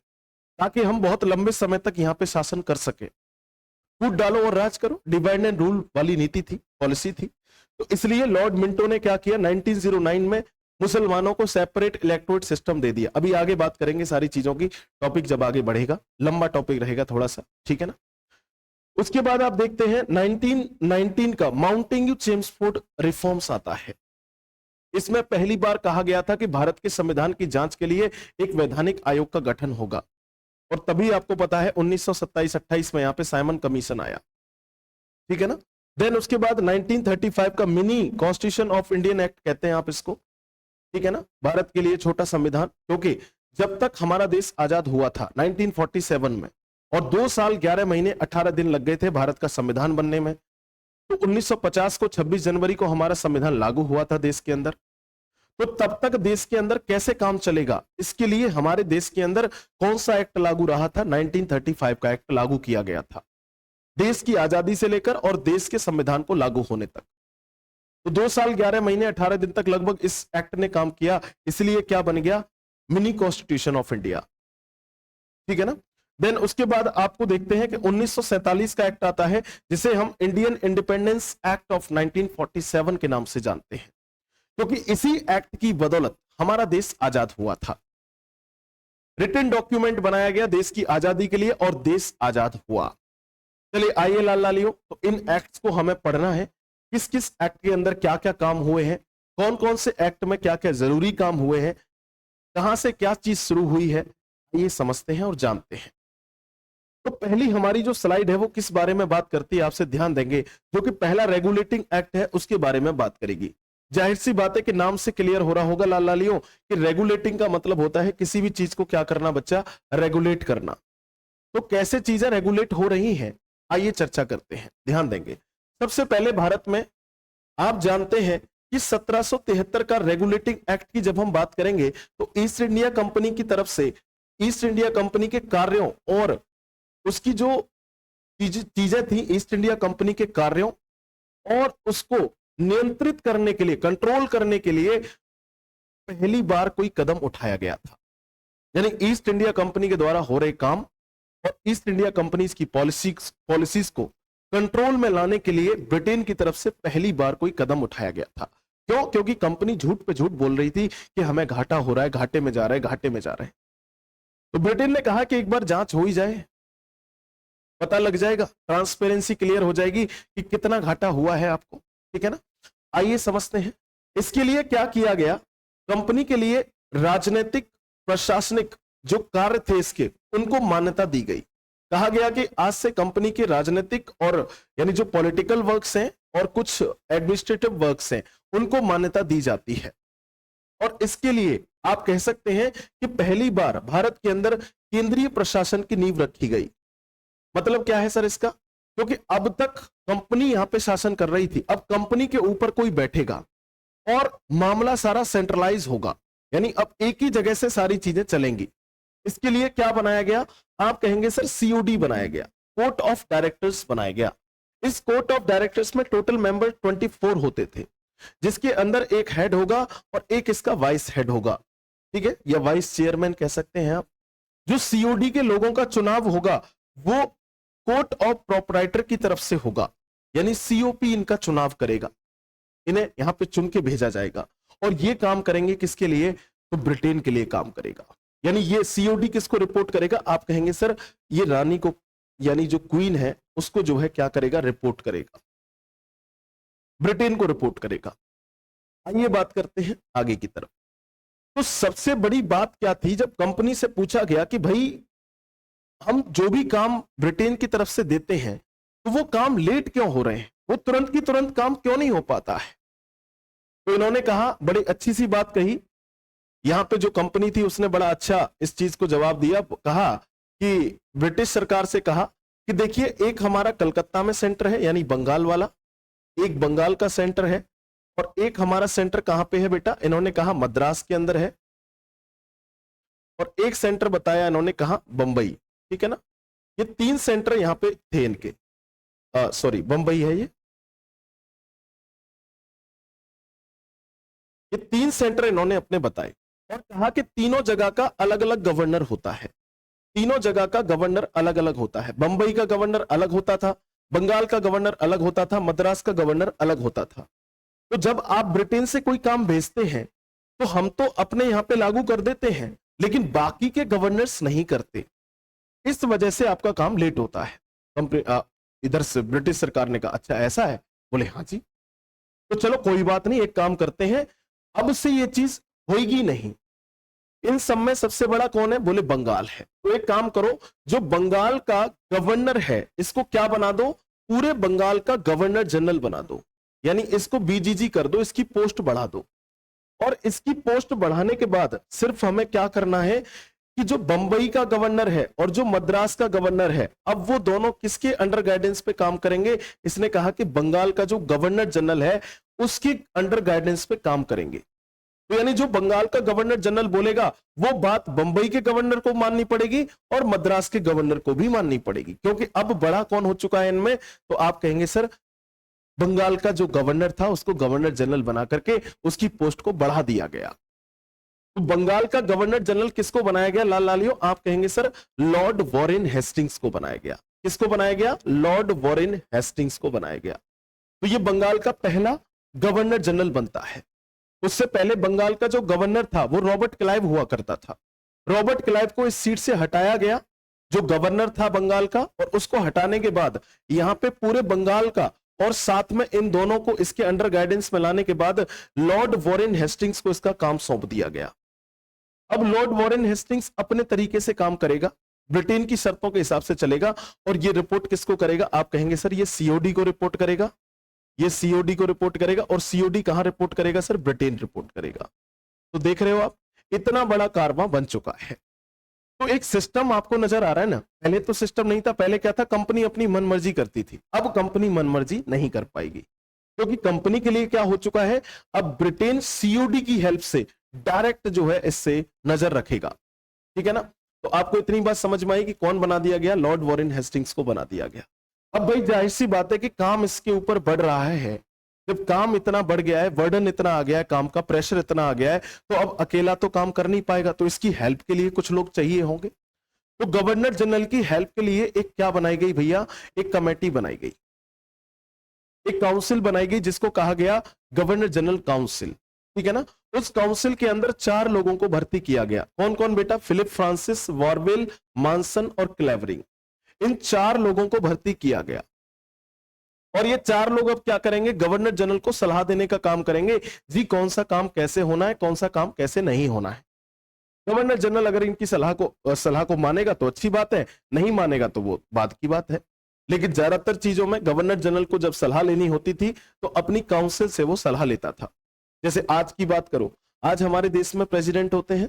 ताकि हम बहुत लंबे समय तक यहां पे शासन कर सके। फूट डालो और राज करो, डिवाइड एंड रूल वाली नीति थी, पॉलिसी थी। तो इसलिए लॉर्ड मिंटो ने क्या किया, 1909 में मुसलमानों को सेपरेट इलेक्टोरेट सिस्टम दे दिया। अभी आगे बात करेंगे सारी चीजों की, टॉपिक जब आगे बढ़ेगा, लंबा टॉपिक रहेगा थोड़ा सा, ठीक है ना। उसके बाद आप देखते हैं 1919 का माउंटेन्यू चेम्सफोर्ड रिफॉर्म्स आता है। इसमें पहली बार कहा गया था कि भारत के संविधान की जांच के लिए एक वैधानिक आयोग का गठन होगा, और तभी आपको पता है 1927-28 में यहां पे साइमन कमीशन आया, ठीक है ना। देन उसके बाद 1935 का mini constitution of Indian act कहते हैं आप इसको, ठीक है ना, भारत के लिए छोटा संविधान। क्योंकि जब तक हमारा देश आजाद हुआ था 1947 में, और 2 साल 11 महीने 18 दिन लग गए थे भारत का संविधान बनने में, तो 1950 को 26 जनवरी को हमारा संविधान लागू हुआ था देश के अंदर। तो तब तक देश के अंदर कैसे काम चलेगा, इसके लिए हमारे देश के अंदर कौन सा एक्ट लागू रहा था, 1935 का एक्ट लागू किया गया था, देश की आजादी से लेकर और देश के संविधान को लागू होने तक। तो 2 साल 11 महीने 18 दिन तक लगभग इस एक्ट ने काम किया, इसलिए क्या बन गया, मिनी कॉन्स्टिट्यूशन ऑफ इंडिया, ठीक है ना। देन उसके बाद आपको देखते हैं कि 1947 का एक्ट आता है, जिसे हम इंडियन इंडिपेंडेंस एक्ट ऑफ 1947 के नाम से जानते हैं, क्योंकि इसी एक्ट की बदौलत हमारा देश आजाद हुआ था। रिटन डॉक्यूमेंट बनाया गया देश की आजादी के लिए और देश आजाद हुआ। चलिए आइए लालियो, तो इन एक्ट्स को हमें पढ़ना है, किस किस एक्ट के अंदर क्या क्या काम हुए हैं, कौन कौन से एक्ट में क्या क्या जरूरी काम हुए हैं, कहां से क्या चीज शुरू हुई है, ये समझते हैं और जानते हैं। तो पहली हमारी जो स्लाइड है वो किस बारे में बात करती है, आपसे ध्यान देंगे, जो कि पहला रेगुलेटिंग एक्ट है उसके बारे में बात करेगी। जाहिर सी बात है कि नाम से क्लियर हो रहा होगा लालियो कि रेगुलेटिंग का मतलब होता है किसी भी चीज को क्या करना बच्चा, रेगुलेट करना। तो कैसे चीजें रेगुलेट हो रही हैं, आइए चर्चा करते हैं, ध्यान देंगे। सबसे पहले भारत में आप जानते हैं कि 1773 का रेगुलेटिंग एक्ट की जब हम बात करेंगे तो ईस्ट इंडिया कंपनी की तरफ से ईस्ट इंडिया कंपनी के कार्यों और उसकी जो चीजें थी, ईस्ट इंडिया कंपनी के कार्यों और उसको नियंत्रित करने के लिए, कंट्रोल करने के लिए पहली बार कोई कदम उठाया गया था। यानी ईस्ट इंडिया कंपनी के द्वारा हो रहे काम और ईस्ट इंडिया कंपनीज की पॉलिसीज को कंट्रोल में लाने के लिए ब्रिटेन की तरफ से पहली बार कोई कदम उठाया गया था। क्यों? क्योंकि कंपनी झूठ पे झूठ बोल रही थी कि हमें घाटा हो रहा है, घाटे में जा रहे हैं, घाटे में जा रहे हैं। तो ब्रिटेन ने कहा कि एक बार जांच हो ही जाए, पता लग जाएगा, ट्रांसपेरेंसी क्लियर हो जाएगी कि कितना घाटा हुआ है आपको। ठीक है ना? आइए समझते हैं इसके लिए क्या किया गया। कंपनी के लिए राजनीतिक प्रशासनिक जो कार्य थे इसके, उनको मान्यता दी गई। कहा गया कि आज से कंपनी के राजनीतिक और यानी जो पॉलिटिकल वर्क्स हैं और कुछ एडमिनिस्ट्रेटिव वर्क्स हैं, उनको मान्यता दी जाती है। और इसके लिए आप कह सकते हैं कि पहली बार भारत के अंदर केंद्रीय प्रशासन की नींव रखी गई। मतलब क्या है सर इसका? क्योंकि अब तक कंपनी यहां पे शासन कर रही थी, अब कंपनी के ऊपर कोई बैठेगा और मामला सारा सेंट्रलाइज होगा, यानी अब एक ही जगह से सारी चीजें चलेंगी। इसके लिए क्या बनाया गया? आप कहेंगे सर सीओडी बनाया गया, कोर्ट ऑफ डायरेक्टर्स बनाया गया। इस कोर्ट ऑफ डायरेक्टर्स में टोटल मेंबर 24 होते थे, जिसके अंदर एक हेड होगा और एक इसका वाइस हेड होगा। ठीक है, या वाइस चेयरमैन कह सकते हैं आप। जो सीओडी के लोगों का चुनाव होगा वो कोर्ट ऑफ प्रोपराइटर की तरफ से होगा, यानी सीओपी इनका चुनाव करेगा, इन्हें यहां पे चुन के भेजा जाएगा। और ये काम करेंगे किसके लिए? तो ब्रिटेन के लिए काम करेगा। यानी ये सीओडी किसको रिपोर्ट करेगा? आप कहेंगे सर ये रानी को, यानी जो क्वीन है उसको जो है क्या करेगा? रिपोर्ट करेगा, ब्रिटेन को रिपोर्ट करेगा। आइए बात करते हैं आगे की तरफ। तो सबसे बड़ी बात क्या थी जब कंपनी से पूछा गया कि भाई हम जो भी काम ब्रिटेन की तरफ से देते हैं तो वो काम लेट क्यों हो रहे हैं, वो तुरंत की तुरंत काम क्यों नहीं हो पाता है? तो इन्होंने कहा, बड़ी अच्छी सी बात कही। यहां पे जो कंपनी थी उसने बड़ा अच्छा इस चीज को जवाब दिया। कहा कि ब्रिटिश सरकार से कहा कि देखिए एक हमारा कलकत्ता में सेंटर है यानी बंगाल वाला, एक बंगाल का सेंटर है, और एक हमारा सेंटर कहां पे है बेटा? इन्होंने कहा मद्रास के अंदर है, और एक सेंटर बताया इन्होंने कहा बंबई। ठीक है ना? ये 3 सेंटर यहां पे थे इनके। सॉरी, बंबई है ये 3 सेंटर इन्होंने अपने बताए और कहा कि तीनों जगह का अलग अलग गवर्नर होता है, तीनों जगह का गवर्नर अलग अलग होता है। बंबई का गवर्नर अलग होता था, बंगाल का गवर्नर अलग होता था, मद्रास का गवर्नर अलग होता था। तो जब आप ब्रिटेन से कोई काम भेजते हैं तो हम तो अपने यहां पे लागू कर देते हैं, लेकिन बाकी के गवर्नर्स नहीं करते, इस वजह से आपका काम लेट होता है। इधर से ब्रिटिश सरकार ने कहा अच्छा ऐसा है? बोले हाँ जी। तो चलो कोई बात नहीं, एक काम करते हैं, अब से ये चीज होगी नहीं। इन सब में सबसे बड़ा कौन है? बोले बंगाल है। तो एक काम करो, जो बंगाल का गवर्नर है इसको क्या बना दो? पूरे बंगाल का गवर्नर जनरल बना दो, यानी इसको बीजीजी कर दो, इसकी पोस्ट बढ़ा दो। और इसकी पोस्ट बढ़ाने के बाद सिर्फ हमें क्या करना है कि जो बंबई का गवर्नर है और जो मद्रास का गवर्नर है, अब वो दोनों किसके अंडर गाइडेंस पे काम करेंगे? इसने कहा कि बंगाल का जो गवर्नर जनरल है उसकी अंडर गाइडेंस पे काम करेंगे। तो यानी जो बंगाल का गवर्नर जनरल बोलेगा वो बात बंबई के गवर्नर को माननी पड़ेगी और मद्रास के गवर्नर को भी माननी पड़ेगी, क्योंकि अब बड़ा कौन हो चुका है इनमें? तो आप कहेंगे सर बंगाल का जो गवर्नर था उसको गवर्नर जनरल बना करके उसकी पोस्ट को बढ़ा दिया गया। तो बंगाल का गवर्नर जनरल किसको बनाया गया लाल लालियो? आप कहेंगे सर लॉर्ड वॉरेन हेस्टिंग्स को बनाया गया। किसको बनाया गया? लॉर्ड वॉरेन हेस्टिंग्स को बनाया गया। तो ये बंगाल का पहला गवर्नर जनरल बनता है। उससे पहले बंगाल का जो गवर्नर था वो रॉबर्ट क्लाइव हुआ करता था। रॉबर्ट क्लाइव को इस सीट से हटाया गया, जो गवर्नर था बंगाल का, और उसको हटाने के बाद यहां पे पूरे बंगाल का और साथ में इन दोनों को इसके अंडर गाइडेंस में लाने के बाद लॉर्ड वॉरेन हेस्टिंग्स को इसका काम सौंप दिया गया। अब लॉर्ड वॉरेन हेस्टिंग्स अपने तरीके से काम करेगा, ब्रिटेन की शर्तों के हिसाब से चलेगा, और ये रिपोर्ट किसको करेगा? आप कहेंगे सर ये सीओडी को रिपोर्ट करेगा, ये सीओडी को रिपोर्ट करेगा। और सीओडी कहां रिपोर्ट करेगा? सर ब्रिटेन रिपोर्ट करेगा। तो देख रहे हो आप, इतना बड़ा कारवां बन चुका है। तो एक सिस्टम आपको नजर आ रहा है ना? पहले तो सिस्टम नहीं था, पहले क्या था? कंपनी अपनी मनमर्जी करती थी, अब कंपनी मनमर्जी नहीं कर पाएगी। क्योंकि कंपनी के लिए क्या हो चुका है, अब ब्रिटेन सीओडी की हेल्प से डायरेक्ट जो है इससे नजर रखेगा। ठीक है ना। तो आपको इतनी बात समझ में आई कि कौन बना दिया गया, लॉर्ड वॉरेन हेस्टिंग्स को बना दिया गया। अब भाई जाहिर सी बात है कि काम इसके ऊपर बढ़ रहा है। जब काम इतना बढ़ गया है, वर्डन इतना आ गया है, काम का प्रेशर इतना आ गया है, तो अब अकेला तो काम कर नहीं पाएगा, तो इसकी हेल्प के लिए कुछ लोग चाहिए होंगे। तो गवर्नर जनरल की हेल्प के लिए एक क्या बनाई गई भैया, एक कमेटी बनाई गई, एक काउंसिल बनाई गई जिसको कहा गया गवर्नर जनरल काउंसिल। ठीक है ना। उस काउंसिल के अंदर 4 लोगों को भर्ती किया गया। कौन कौन बेटा, फिलिप फ्रांसिस, वॉरवेल, मानसन और क्लेवरिंग। इन 4 लोगों को भर्ती किया गया और ये 4 लोग अब क्या करेंगे, गवर्नर जनरल को सलाह देने का काम करेंगे, जी कौन सा काम कैसे होना है, कौन सा काम कैसे नहीं होना है। गवर्नर जनरल अगर इनकी सलाह को मानेगा तो अच्छी बात है, नहीं मानेगा तो वो बात की बात है। लेकिन ज्यादातर चीजों में गवर्नर जनरल को जब सलाह लेनी होती थी तो अपनी काउंसिल से वो सलाह लेता था। जैसे आज की बात करो, आज हमारे देश में प्रेसिडेंट होते हैं,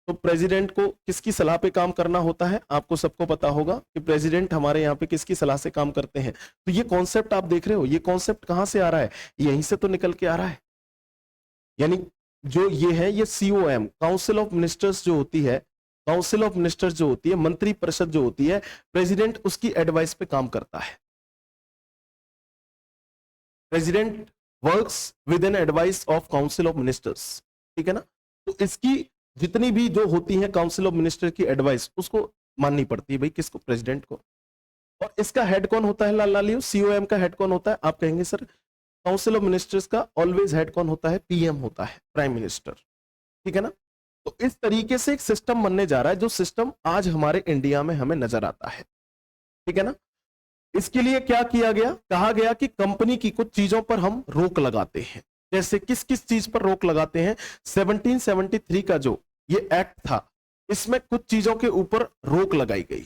तो प्रेसिडेंट को किसकी सलाह पे काम करना होता है, आपको सबको पता होगा कि प्रेसिडेंट हमारे यहाँ पे किसकी सलाह से काम करते हैं। तो ये कॉन्सेप्ट आप देख रहे हो, ये कॉन्सेप्ट कहां से आ रहा है, यहीं से तो निकल के आ रहा है। यानी जो ये है, ये COM काउंसिल ऑफ मिनिस्टर्स जो होती है, काउंसिल ऑफ मिनिस्टर्स जो होती है, मंत्री परिषद जो होती है, प्रेसिडेंट उसकी एडवाइस पे काम करता है। President works with an advice of council of ministers. ठीक है ना। तो इसकी जितनी भी जो होती है काउंसिल ऑफ मिनिस्टर की एडवाइस, उसको माननी पड़ती है भाई, किसको, प्रेसिडेंट को। और इसका हेड कौन होता है लाल लालियो, COM का हेड कौन होता है, आप कहेंगे सर काउंसिल ऑफ मिनिस्टर्स का ऑलवेज हेड कौन होता है, PM होता है, प्राइम मिनिस्टर। ठीक है ना। तो इस तरीके से एक सिस्टम बनने जा रहा है, जो सिस्टम आज हमारे इंडिया में हमें नजर आता है। ठीक है ना। इसके लिए क्या किया गया, कहा गया कि कंपनी की कुछ चीजों पर हम रोक लगाते हैं। जैसे किस किस चीज पर रोक लगाते हैं, 1773 का जो ये एक्ट था, इसमें कुछ चीजों के ऊपर रोक लगाई गई।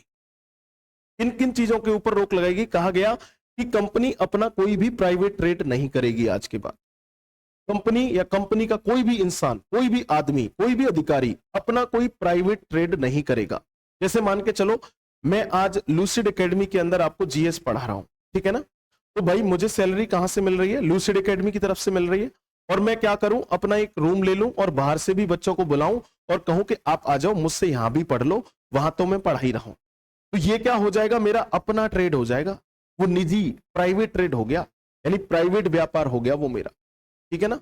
किन किन चीजों के ऊपर रोक लगाई गई, कहा गया कि कंपनी अपना कोई भी प्राइवेट ट्रेड नहीं करेगी आज के बाद। कंपनी या कंपनी का कोई भी इंसान, कोई भी आदमी, कोई भी अधिकारी अपना कोई प्राइवेट ट्रेड नहीं करेगा। जैसे मान के चलो, मैं आज लूसिड एकेडमी के अंदर आपको GS पढ़ा रहा हूं, ठीक है ना। तो भाई मुझे सैलरी कहां से मिल रही है, लूसिड एकेडमी की तरफ से मिल रही है। और मैं क्या करूं, अपना एक रूम ले लूं और बाहर से भी बच्चों को बुलाऊं और कहूं कि आप आ जाओ, मुझसे यहां भी पढ़ लो, वहां तो मैं पढ़ा ही रहा हूं। तो ये क्या हो जाएगा, मेरा अपना ट्रेड हो जाएगा, वो निजी प्राइवेट ट्रेड हो गया, यानी प्राइवेट व्यापार हो गया वो मेरा। ठीक है ना।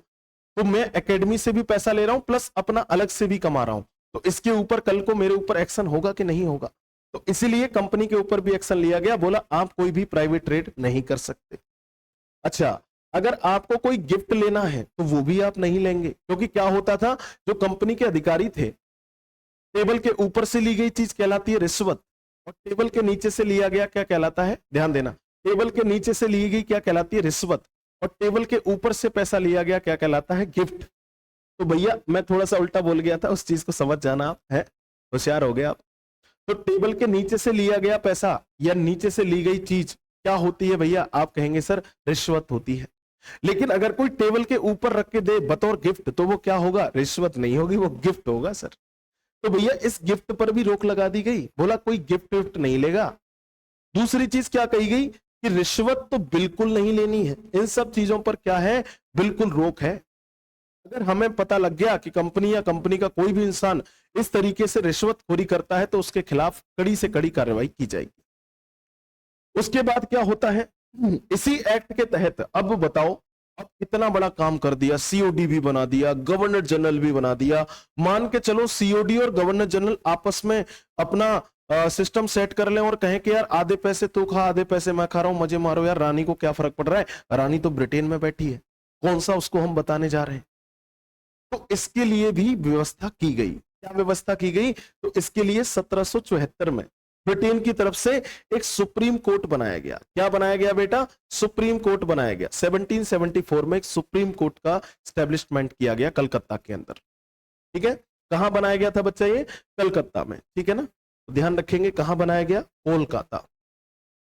तो मैं एकेडमी से भी पैसा ले रहा हूं, प्लस अपना अलग से भी कमा रहा हूं। तो इसके ऊपर कल को मेरे ऊपर एक्शन होगा कि नहीं होगा। तो इसीलिए कंपनी के ऊपर भी एक्शन लिया गया, बोला आप कोई भी प्राइवेट ट्रेड नहीं कर सकते। अच्छा, अगर आपको कोई गिफ्ट लेना है तो वो भी आप नहीं लेंगे, क्योंकि क्या होता था, जो कंपनी के अधिकारी थे, टेबल के ऊपर से ली गई चीज कहलाती है रिश्वत, और टेबल के नीचे से लिया गया क्या कहलाता है, ध्यान देना, टेबल के नीचे से ली गई क्या कहलाती है, रिश्वत, और टेबल के ऊपर से पैसा लिया गया क्या कहलाता है, गिफ्ट। तो भैया मैं थोड़ा सा उल्टा बोल गया था, उस चीज को समझ जाना, आप है होशियार हो गए आप। तो टेबल के नीचे से लिया गया पैसा या नीचे से ली गई चीज क्या होती है भैया, आप कहेंगे सर रिश्वत होती है। लेकिन अगर कोई टेबल के ऊपर रख के दे बतौर गिफ्ट, तो वो क्या होगा, रिश्वत नहीं होगी, वो गिफ्ट होगा सर। तो भैया इस गिफ्ट पर भी रोक लगा दी गई, बोला कोई गिफ्ट विफ्ट नहीं लेगा। दूसरी चीज क्या कही गई कि रिश्वत तो बिल्कुल नहीं लेनी है। इन सब चीजों पर क्या है, बिल्कुल रोक है। अगर हमें पता लग गया कि कंपनी या कंपनी का कोई भी इंसान इस तरीके से रिश्वतखोरी करता है, तो उसके खिलाफ कड़ी से कड़ी कार्रवाई की जाएगी। उसके बाद क्या होता है, इसी एक्ट के तहत अब बताओ, अब इतना बड़ा काम कर दिया, COD भी बना दिया, गवर्नर जनरल भी बना दिया। मान के चलो COD और गवर्नर जनरल आपस में अपना सिस्टम सेट कर लें और कहें कि यार आधे पैसे तू खा, आधे पैसे मैं खा रहा हूं, मजे मारो यार, रानी को क्या फर्क पड़ रहा है, रानी तो ब्रिटेन में बैठी है, कौन सा उसको हम बताने जा रहे हैं। तो इसके लिए भी व्यवस्था की गई। क्या व्यवस्था की गई, तो इसके लिए 1774 में ब्रिटेन की तरफ से एक सुप्रीम कोर्ट बनाया गया। क्या बनाया गया बेटा, सुप्रीम कोर्ट बनाया गया। 1774 में एक सुप्रीम कोर्ट का स्टैब्लिशमेंट किया गया कलकत्ता के अंदर। ठीक है, कहां बनाया गया था बच्चा, ये कलकत्ता में। ठीक है ना, तो ध्यान रखेंगे कहां बनाया गया, कोलकाता।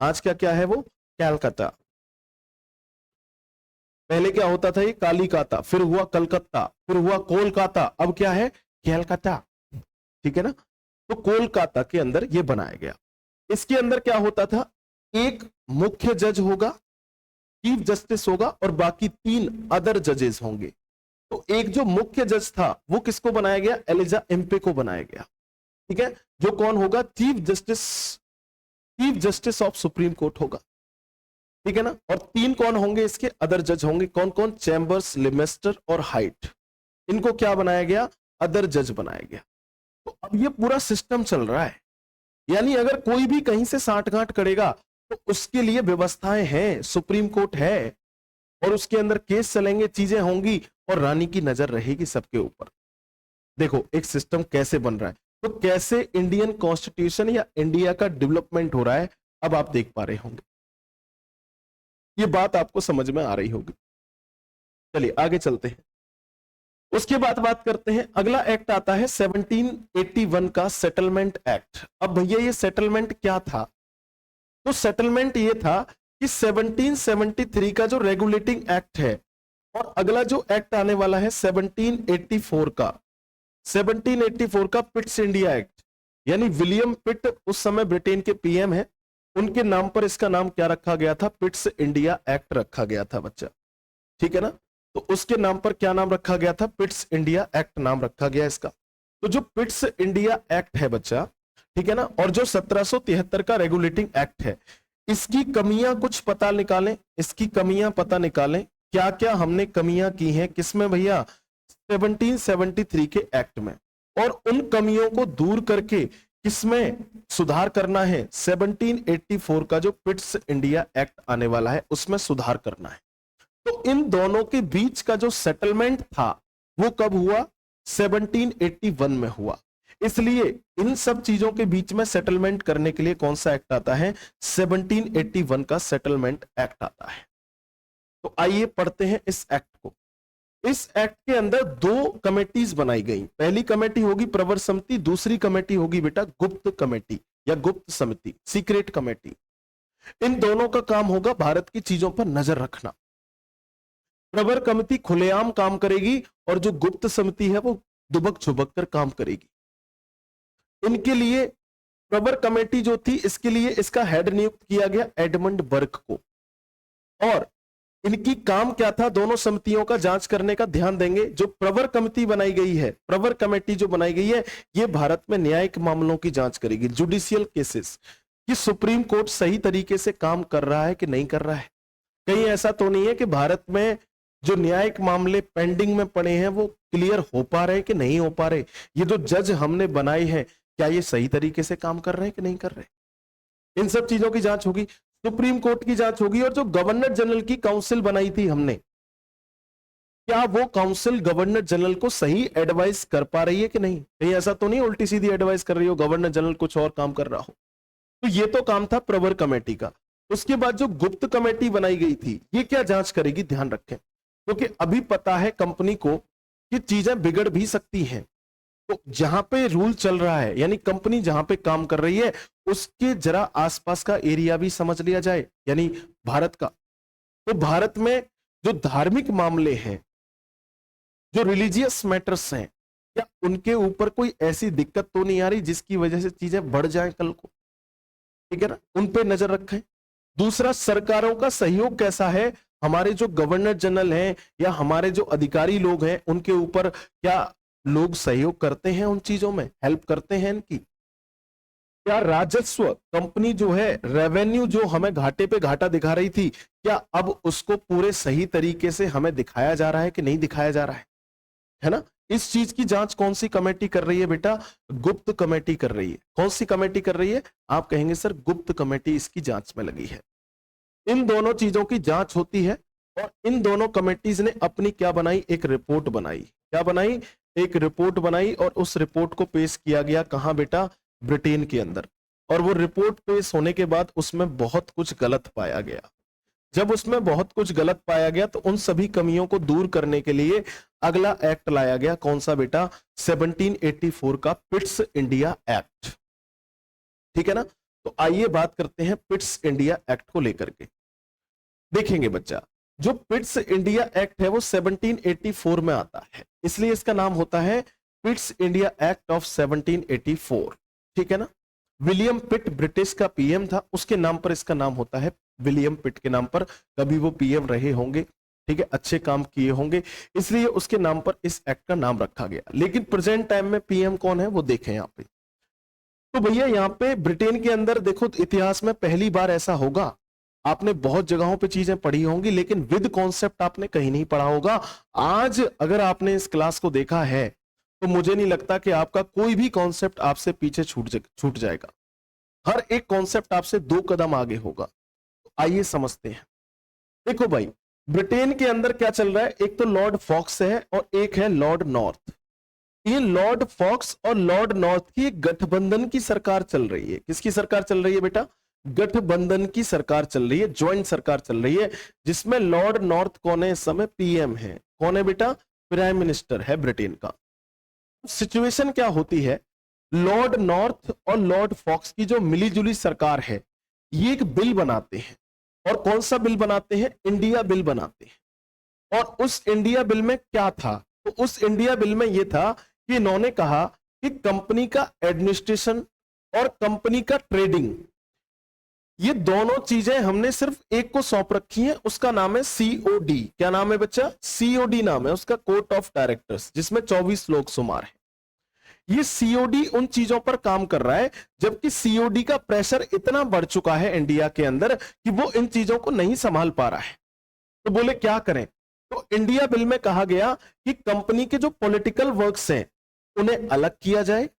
आज क्या है वो, कैलकाटा। पहले क्या होता था, ये कालीकाता, फिर हुआ कलकत्ता, फिर हुआ कोलकाता, अब क्या है, कैलकाटा। ठीक है ना। तो कोलकाता के अंदर ये बनाया गया। इसके अंदर क्या होता था, एक मुख्य जज होगा, चीफ जस्टिस होगा और बाकी 3 अदर जजेस होंगे। तो एक जो मुख्य जज था वो किसको बनाया गया, एलिजा एम्पे को बनाया गया, ठीक है, जो कौन होगा, chief justice of supreme court होगा, ठीक है ना। और 3 कौन होंगे इसके अदर जज होंगे, कौन कौन, चैम्बर्स, लिमेस्टर और हाइट, इनको क्या बनाया गया, अदर जज बनाया गया। तो अब ये पूरा सिस्टम चल रहा है, यानी अगर कोई भी कहीं से साठगांठ करेगा तो उसके लिए व्यवस्थाएं हैं, सुप्रीम कोर्ट है और उसके अंदर केस चलेंगे, चीजें होंगी और रानी की नजर रहेगी सबके ऊपर। देखो एक सिस्टम कैसे बन रहा है, तो कैसे इंडियन कॉन्स्टिट्यूशन या इंडिया का डेवलपमेंट हो रहा है, अब आप देख पा रहे होंगे, ये बात आपको समझ में आ रही होगी। चलिए आगे चलते हैं। उसके बाद बात करते हैं, अगला एक्ट आता है 1781 का सेटलमेंट एक्ट। अब भैया ये सेटलमेंट क्या था, तो सेटलमेंट ये था कि 1773 का जो रेगुलेटिंग एक्ट है और अगला जो एक्ट आने वाला है 1784 का, 1784 का पिट्स इंडिया एक्ट, यानी विलियम पिट उस समय ब्रिटेन के पीएम है, उनके नाम पर इसका नाम क्या रखा गया था, पिट्स इंडिया एक्ट रखा गया था बच्चा, ठीक है ना। तो उसके नाम पर क्या नाम रखा गया था, पिट्स इंडिया एक्ट नाम रखा गया इसका। तो जो पिट्स इंडिया एक्ट है बच्चा, ठीक है ना, और जो 1773 का रेगुलेटिंग एक्ट है, इसकी कमियां कुछ पता निकालें, इसकी कमियां पता निकालें, क्या क्या हमने कमियां की हैं किसमें भैया, 1773 के एक्ट में, और उन कमियों को दूर करके किसमें सुधार करना है, 1784 का जो पिट्स इंडिया एक्ट आने वाला है उसमें सुधार करना है। तो इन दोनों के बीच का जो सेटलमेंट था वो कब हुआ, 1781 में हुआ। इसलिए इन सब चीजों के बीच में सेटलमेंट करने के लिए कौन सा एक्ट आता है, 1781 का सेटलमेंट एक्ट आता है। तो आइए पढ़ते हैं इस एक्ट को। इस एक्ट के अंदर 2 कमेटीज बनाई गई, पहली कमेटी होगी प्रवर समिति, दूसरी कमेटी होगी बेटा गुप्त कमेटी या गुप्त समिति, सीक्रेट कमेटी। इन दोनों का काम होगा भारत की चीजों पर नजर रखना। प्रवर कमेटी खुलेआम काम करेगी और जो गुप्त समिति है वो दुबक छुबक कर काम करेगी। इनके लिए प्रवर कमेटी जो थी, इसके लिए इसका हेड नियुक्त किया गया एडमंड बर्क को, और इनकी काम क्या था, दोनों समितियों का जांच करने का, ध्यान देंगे जो प्रवर कमेटी बनाई गई है, प्रवर कमेटी जो बनाई गई है, ये भारत में न्यायिक मामलों की जांच करेगी, जुडिशियल केसेस, कि सुप्रीम कोर्ट सही तरीके से काम कर रहा है कि नहीं कर रहा है। कहीं ऐसा तो नहीं है कि भारत में जो न्यायिक मामले पेंडिंग में पड़े हैं वो क्लियर हो पा रहे हैं कि नहीं हो पा रहे, ये जो जज हमने बनाए हैं क्या ये सही तरीके से काम कर रहे हैं कि नहीं कर रहे, इन सब चीजों की जांच होगी, सुप्रीम कोर्ट की जांच होगी। और जो गवर्नर जनरल की काउंसिल बनाई थी हमने, क्या वो काउंसिल गवर्नर जनरल को सही एडवाइस कर पा रही है कि नहीं, कहीं ऐसा तो नहीं उल्टी सीधी एडवाइस कर रही हो, गवर्नर जनरल कुछ और काम कर रहा हो। तो ये तो काम था प्रवर कमेटी का। उसके बाद जो गुप्त कमेटी बनाई गई थी, ये क्या जांच करेगी, ध्यान रखें, क्योंकि अभी पता है कंपनी को कि चीजें बिगड़ भी सकती हैं। तो जहां पे रूल चल रहा है, यानी कंपनी जहां पे काम कर रही है उसके जरा आसपास का एरिया भी समझ लिया जाए, यानी भारत का। तो भारत में जो धार्मिक मामले हैं, जो रिलीजियस मैटर्स हैं, क्या उनके ऊपर कोई ऐसी दिक्कत तो नहीं आ रही जिसकी वजह से चीजें बढ़ जाएं कल को, ठीक है ना, उन पे नजर रखें। दूसरा, सरकारों का सहयोग कैसा है, हमारे जो गवर्नर जनरल हैं या हमारे जो अधिकारी लोग हैं उनके ऊपर क्या लोग सहयोग करते हैं, उन चीजों में हेल्प करते हैं इनकी, क्या राजस्व कंपनी जो है, रेवेन्यू जो हमें घाटे पे घाटा दिखा रही थी, क्या अब उसको पूरे सही तरीके से हमें दिखाया जा रहा है कि नहीं दिखाया जा रहा है ना। इस चीज की जांच कौन सी कमेटी कर रही है बेटा, गुप्त कमेटी कर रही है। कौन सी कमेटी कर रही है, आप कहेंगे सर गुप्त कमेटी इसकी जांच में लगी है। इन दोनों चीजों की जांच होती है और इन दोनों कमेटीज ने अपनी क्या बनाई, एक रिपोर्ट बनाई। क्या बनाई, एक रिपोर्ट बनाई, और उस रिपोर्ट को पेश किया गया कहां बेटा, ब्रिटेन के अंदर। और वो रिपोर्ट पेश होने के बाद उसमें बहुत कुछ गलत पाया गया। जब उसमें बहुत कुछ गलत पाया गया तो उन सभी कमियों को दूर करने के लिए अगला एक्ट लाया गया, कौन सा बेटा, 1784 का पिट्स इंडिया एक्ट, ठीक है ना। तो आइए बात करते हैं पिट्स इंडिया एक्ट को लेकर के। देखेंगे बच्चा, जो पिट्स इंडिया एक्ट है वो 1784 में आता है, इसलिए इसका नाम होता है पिट्स इंडिया एक्ट ऑफ 1784, ठीक है ना। विलियम पिट ब्रिटिश का पीएम था, उसके नाम पर इसका नाम होता है विलियम पिट के नाम पर, कभी वो पीएम रहे होंगे, ठीक है, अच्छे काम किए होंगे, इसलिए उसके नाम पर इस एक्ट का नाम रखा गया। लेकिन प्रेजेंट टाइम में पीएम कौन है वो देखें यहाँ पे। तो भैया यहाँ पे ब्रिटेन के अंदर देखो, इतिहास में पहली बार ऐसा होगा, आपने बहुत जगहों पे चीजें पढ़ी होंगी लेकिन विद कॉन्सेप्ट आपने कहीं नहीं पढ़ा होगा। आज अगर आपने इस क्लास को देखा है तो मुझे नहीं लगता कि आपका कोई भी कॉन्सेप्ट आपसे पीछे छूट जाएगा। हर एक कॉन्सेप्ट आपसे 2 कदम आगे होगा। तो आइए समझते हैं। देखो भाई, ब्रिटेन के अंदर क्या चल रहा है, एक तो लॉर्ड फॉक्स है और एक है लॉर्ड नॉर्थ। ये लॉर्ड फॉक्स और लॉर्ड नॉर्थ की एक गठबंधन की सरकार चल रही है। किसकी सरकार चल रही है बेटा? गठबंधन की सरकार चल रही है, ज्वाइंट सरकार चल रही है, जिसमें लॉर्ड नॉर्थ कौन है इस समय? पीएम है। कौन है बेटा? प्राइम मिनिस्टर है ब्रिटेन का। सिचुएशन क्या होती है, लॉर्ड नॉर्थ और लॉर्ड फॉक्स की जो मिलीजुली सरकार है, ये एक बिल बनाते हैं। और कौन सा बिल बनाते हैं? इंडिया बिल बनाते हैं। और उस इंडिया बिल में क्या था? तो उस इंडिया बिल में यह था कि इन्होंने कहा कि कंपनी का एडमिनिस्ट्रेशन और कंपनी का ट्रेडिंग, ये दोनों चीजें हमने सिर्फ एक को सौंप रखी हैं, उसका नाम है सीओडी। क्या नाम है बच्चा? सीओडी नाम है उसका, कोर्ट ऑफ डायरेक्टर्स, जिसमें 24 लोग शुमार हैं। ये सीओडी उन चीजों पर काम कर रहा है, जबकि सीओडी का प्रेशर इतना बढ़ चुका है इंडिया के अंदर कि वो इन चीजों को नहीं संभाल पा रहा है। तो बोले क्या करें? तो इंडिया बिल में कहा गया कि कंपनी के जो पॉलिटिकल वर्क्स हैं उन्हें अलग किया जाए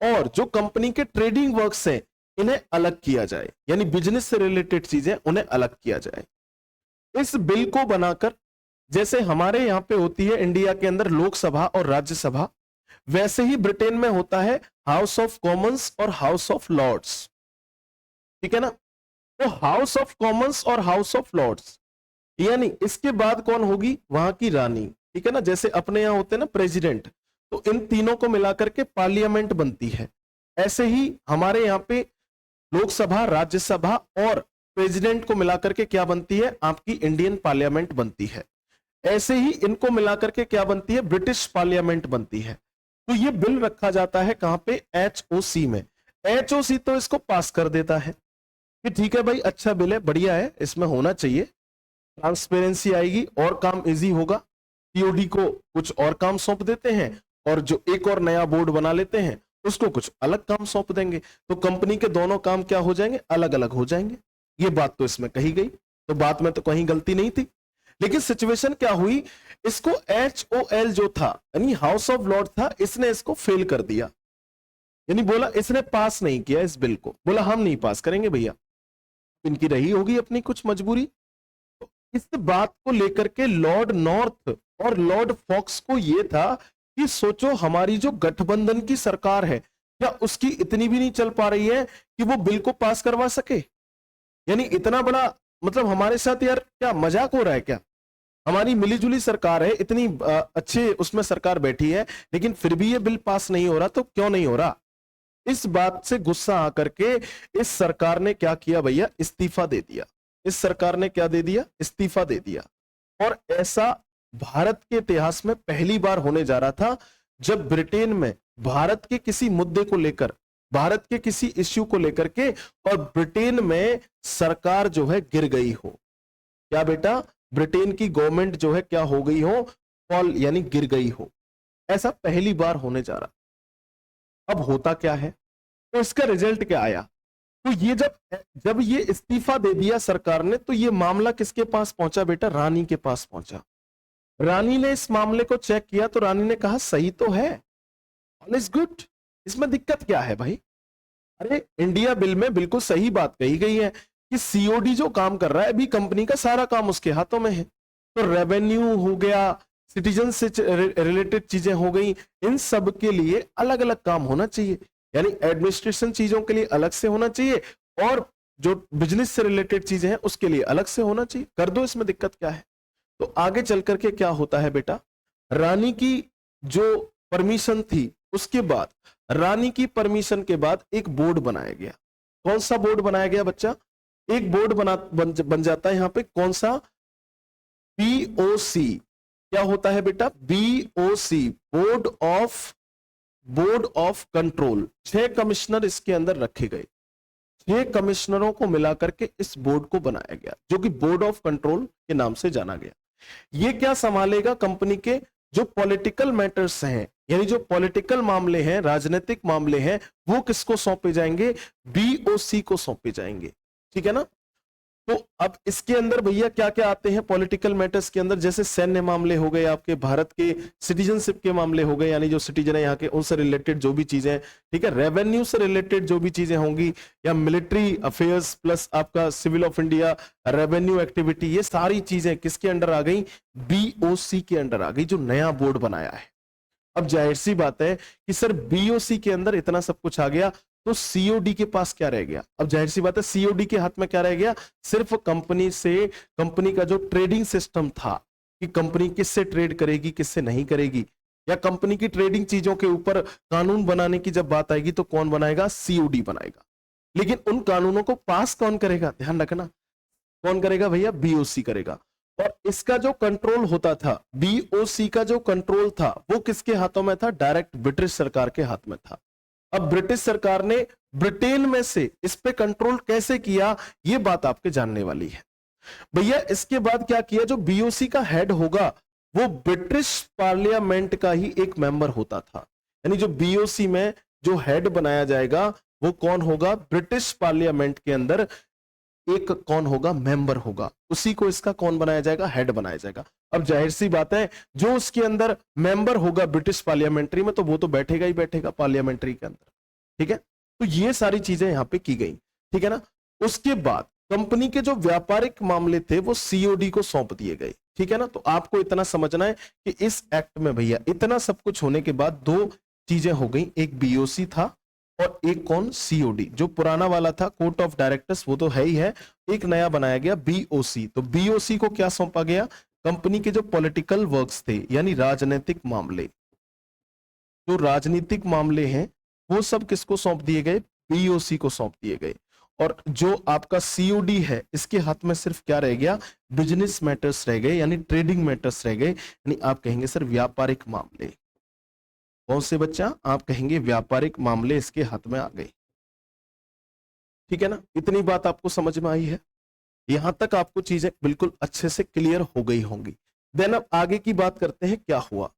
और जो कंपनी के ट्रेडिंग वर्क्स हैं इन्हें अलग किया जाए, यानी बिजनेस से रिलेटेड चीजें उन्हें अलग किया जाए। इस बिल को बनाकर, जैसे हमारे यहां पे होती है इंडिया के अंदर लोकसभा और राज्यसभा, वैसे ही ब्रिटेन में होता है हाउस ऑफ कॉमन्स और हाउस ऑफ लॉर्ड्स, ठीक है ना? तो हाउस ऑफ कॉमन्स और हाउस ऑफ लॉर्ड्स, यानी इसके बाद कौन होगी? वहां की रानी, ठीक है ना? जैसे अपने यहां होते हैं ना प्रेसिडेंट, तो इन तीनों को मिलाकर के पार्लियामेंट बनती है। ऐसे ही हमारे यहां पे लोकसभा, राज्यसभा और प्रेसिडेंट को मिलाकर के क्या बनती है? आपकी इंडियन पार्लियामेंट बनती है। ऐसे ही इनको मिलाकर के क्या बनती है? ब्रिटिश पार्लियामेंट बनती है। तो ये बिल रखा जाता है कहां पे? एचओसी में। एचओसी तो इसको पास कर देता है कि ठीक है भाई, अच्छा बिल है, बढ़िया है, इसमें होना चाहिए, ट्रांसपेरेंसी आएगी और काम इजी होगा। सीओडी को कुछ और काम सौंप देते हैं और जो एक और नया बोर्ड बना लेते हैं उसको कुछ अलग काम सौंप देंगे, तो कंपनी के दोनों काम क्या हो जाएंगे? अलग अलग हो जाएंगे। ये बात तो इसमें कही गई, तो बात में तो कहीं गलती नहीं थी। लेकिन सिचुएशन क्या हुई, इसको एचओएल जो था, यानी हाउस ऑफ लॉर्ड था, इसने इसको फेल कर दिया, यानी बोला इसने पास नहीं किया इस बिल को, बोला हम नहीं पास करेंगे भैया, इनकी रही होगी अपनी कुछ मजबूरी। तो इस बात को लेकर के लॉर्ड नॉर्थ और लॉर्ड फॉक्स को यह था कि सोचो हमारी जो गठबंधन की सरकार है, क्या उसकी इतनी भी नहीं चल पा रही है कि वो बिल को पास करवा सके? यानी इतना बड़ा, मतलब हमारे साथ यार क्या मजाक हो रहा है क्या? हमारी मिलीजुली सरकार है, इतनी अच्छे उसमें सरकार बैठी है, लेकिन फिर भी ये बिल पास नहीं हो रहा, तो क्यों नहीं हो रहा? इस बात से गुस्सा आकर के इस सरकार ने क्या किया भैया? इस्तीफा दे दिया। इस सरकार ने क्या दे दिया? इस्तीफा दे दिया। और ऐसा भारत के इतिहास में पहली बार होने जा रहा था, जब ब्रिटेन में भारत के किसी मुद्दे को लेकर, भारत के किसी इश्यू को लेकर के और ब्रिटेन में सरकार जो है गिर गई हो। क्या बेटा? ब्रिटेन की गवर्नमेंट जो है क्या हो गई हो? फॉल, यानी गिर गई हो। ऐसा पहली बार होने जा रहा। अब होता क्या है, तो इसका रिजल्ट क्या आया? तो ये जब ये इस्तीफा दे दिया सरकार ने, तो ये मामला किसके पास पहुंचा बेटा? रानी के पास पहुंचा। रानी ने इस मामले को चेक किया तो रानी ने कहा सही तो है, ऑल इज गुड, इसमें दिक्कत क्या है भाई? अरे इंडिया बिल में बिल्कुल सही बात कही गई है कि सीओडी जो काम कर रहा है, अभी कंपनी का सारा काम उसके हाथों में है। तो रेवेन्यू हो गया, सिटीजन से रिलेटेड चीजें हो गई, इन सब के लिए अलग अलग काम होना चाहिए, यानी एडमिनिस्ट्रेशन चीजों के लिए अलग से होना चाहिए और जो बिजनेस से रिलेटेड चीजें हैं उसके लिए अलग से होना चाहिए। कर दो, इसमें दिक्कत क्या है? तो आगे चल करके क्या होता है बेटा? रानी की जो परमिशन थी, उसके बाद रानी की परमिशन के बाद एक बोर्ड बनाया गया। कौन सा बोर्ड बनाया गया बच्चा? एक बोर्ड बन जाता है यहां पे, कौन सा? बीओसी। क्या होता है बेटा? BOC, board of control. 6 commissioner इसके अंदर रखे गए। 6 कमिश्नरों को मिलाकर के इस बोर्ड को बनाया गया, जो कि बोर्ड ऑफ कंट्रोल के नाम से जाना गया। ये क्या संभालेगा? कंपनी के जो पॉलिटिकल मैटर्स हैं, यानी जो पॉलिटिकल मामले हैं, राजनीतिक मामले हैं, वो किसको सौंपे जाएंगे? बीओसी को सौंपे जाएंगे। ठीक है ना? तो अब इसके अंदर भैया क्या क्या आते हैं पॉलिटिकल मैटर्स के अंदर? जैसे सैन्य मामले हो गए, आपके भारत के सिटीजनशिप के मामले हो गए, यानी जो सिटीजन है यहाँ के, उनसे रिलेटेड जो भी चीजें, ठीक है, रेवेन्यू से रिलेटेड जो भी चीजें होंगी, या मिलिट्री अफेयर्स प्लस आपका civil of India, revenue activity, ये सारी चीजें किसके अंडर आ गई? बीओसी के अंडर आ गई, जो नया बोर्ड बनाया है। अब जाहिर सी बात है कि सर बीओसी के अंदर इतना सब कुछ आ गया, तो सीओडी के पास क्या रह गया? अब जाहिर सी बात है सीओडी के हाथ में क्या रह गया? सिर्फ कंपनी का जो ट्रेडिंग सिस्टम था कि कंपनी किससे ट्रेड करेगी, किससे नहीं करेगी, या कंपनी की ट्रेडिंग चीजों के ऊपर कानून बनाने की जब बात आएगी तो कौन बनाएगा? सीओडी बनाएगा। लेकिन उन कानूनों को पास कौन करेगा? ध्यान रखना, कौन करेगा भैया? बीओसी करेगा। और इसका जो कंट्रोल होता था, बीओसी का जो कंट्रोल था, वो किसके हाथों में था? डायरेक्ट ब्रिटिश सरकार के हाथ में था। अब ब्रिटिश सरकार ने ब्रिटेन में से इस पे कंट्रोल कैसे किया, ये बात आपके जानने वाली है भैया। इसके बाद क्या किया? जो बीओसी का हेड होगा वो ब्रिटिश पार्लियामेंट का ही एक मेंबर होता था, यानी जो बीओसी में जो हेड बनाया जाएगा वो कौन होगा? ब्रिटिश पार्लियामेंट के अंदर एक कौन होगा? मेंबर होगा, उसी को इसका कौन बनाया जाएगा? हेड बनाया जाएगा। अब जाहिर सी बात है जो उसके अंदर मेंबर होगा ब्रिटिश पार्लियामेंट्री में, तो वो तो बैठेगा ही बैठेगा पार्लियामेंट्री के अंदर। ठीक है, तो ये सारी चीजें यहां पे की गई। ठीक है ना? उसके बाद कंपनी के जो व्यापारिक मामले थे वो सीओडी को सौंप दिए गए। ठीक है ना? तो आपको इतना समझना है कि इस एक्ट में भैया इतना सब कुछ होने के बाद दो चीजें हो गई, एक बीओसी था और एक कौन? सीओडी। जो पुराना वाला था कोर्ट ऑफ डायरेक्टर्स वो तो है ही है, एक नया बनाया गया बीओसी। तो बीओसी को क्या सौंपा गया? कंपनी के जो पॉलिटिकल वर्क्स थे, यानी राजनीतिक मामले, जो राजनीतिक मामले हैं वो सब किसको सौंप दिए गए? बीओसी को सौंप दिए गए। और जो आपका सीओडी है इसके हाथ में सिर्फ क्या रह गया? बिजनेस मैटर्स रह गए, यानी ट्रेडिंग मैटर्स रह गए, यानी आप कहेंगे सर व्यापारिक मामले। कौन से बच्चा? आप कहेंगे व्यापारिक मामले इसके हाथ में आ गए। ठीक है ना? इतनी बात आपको समझ में आई है? यहां तक आपको चीजें बिल्कुल अच्छे से क्लियर हो गई होंगी। देन अब आगे की बात करते हैं क्या हुआ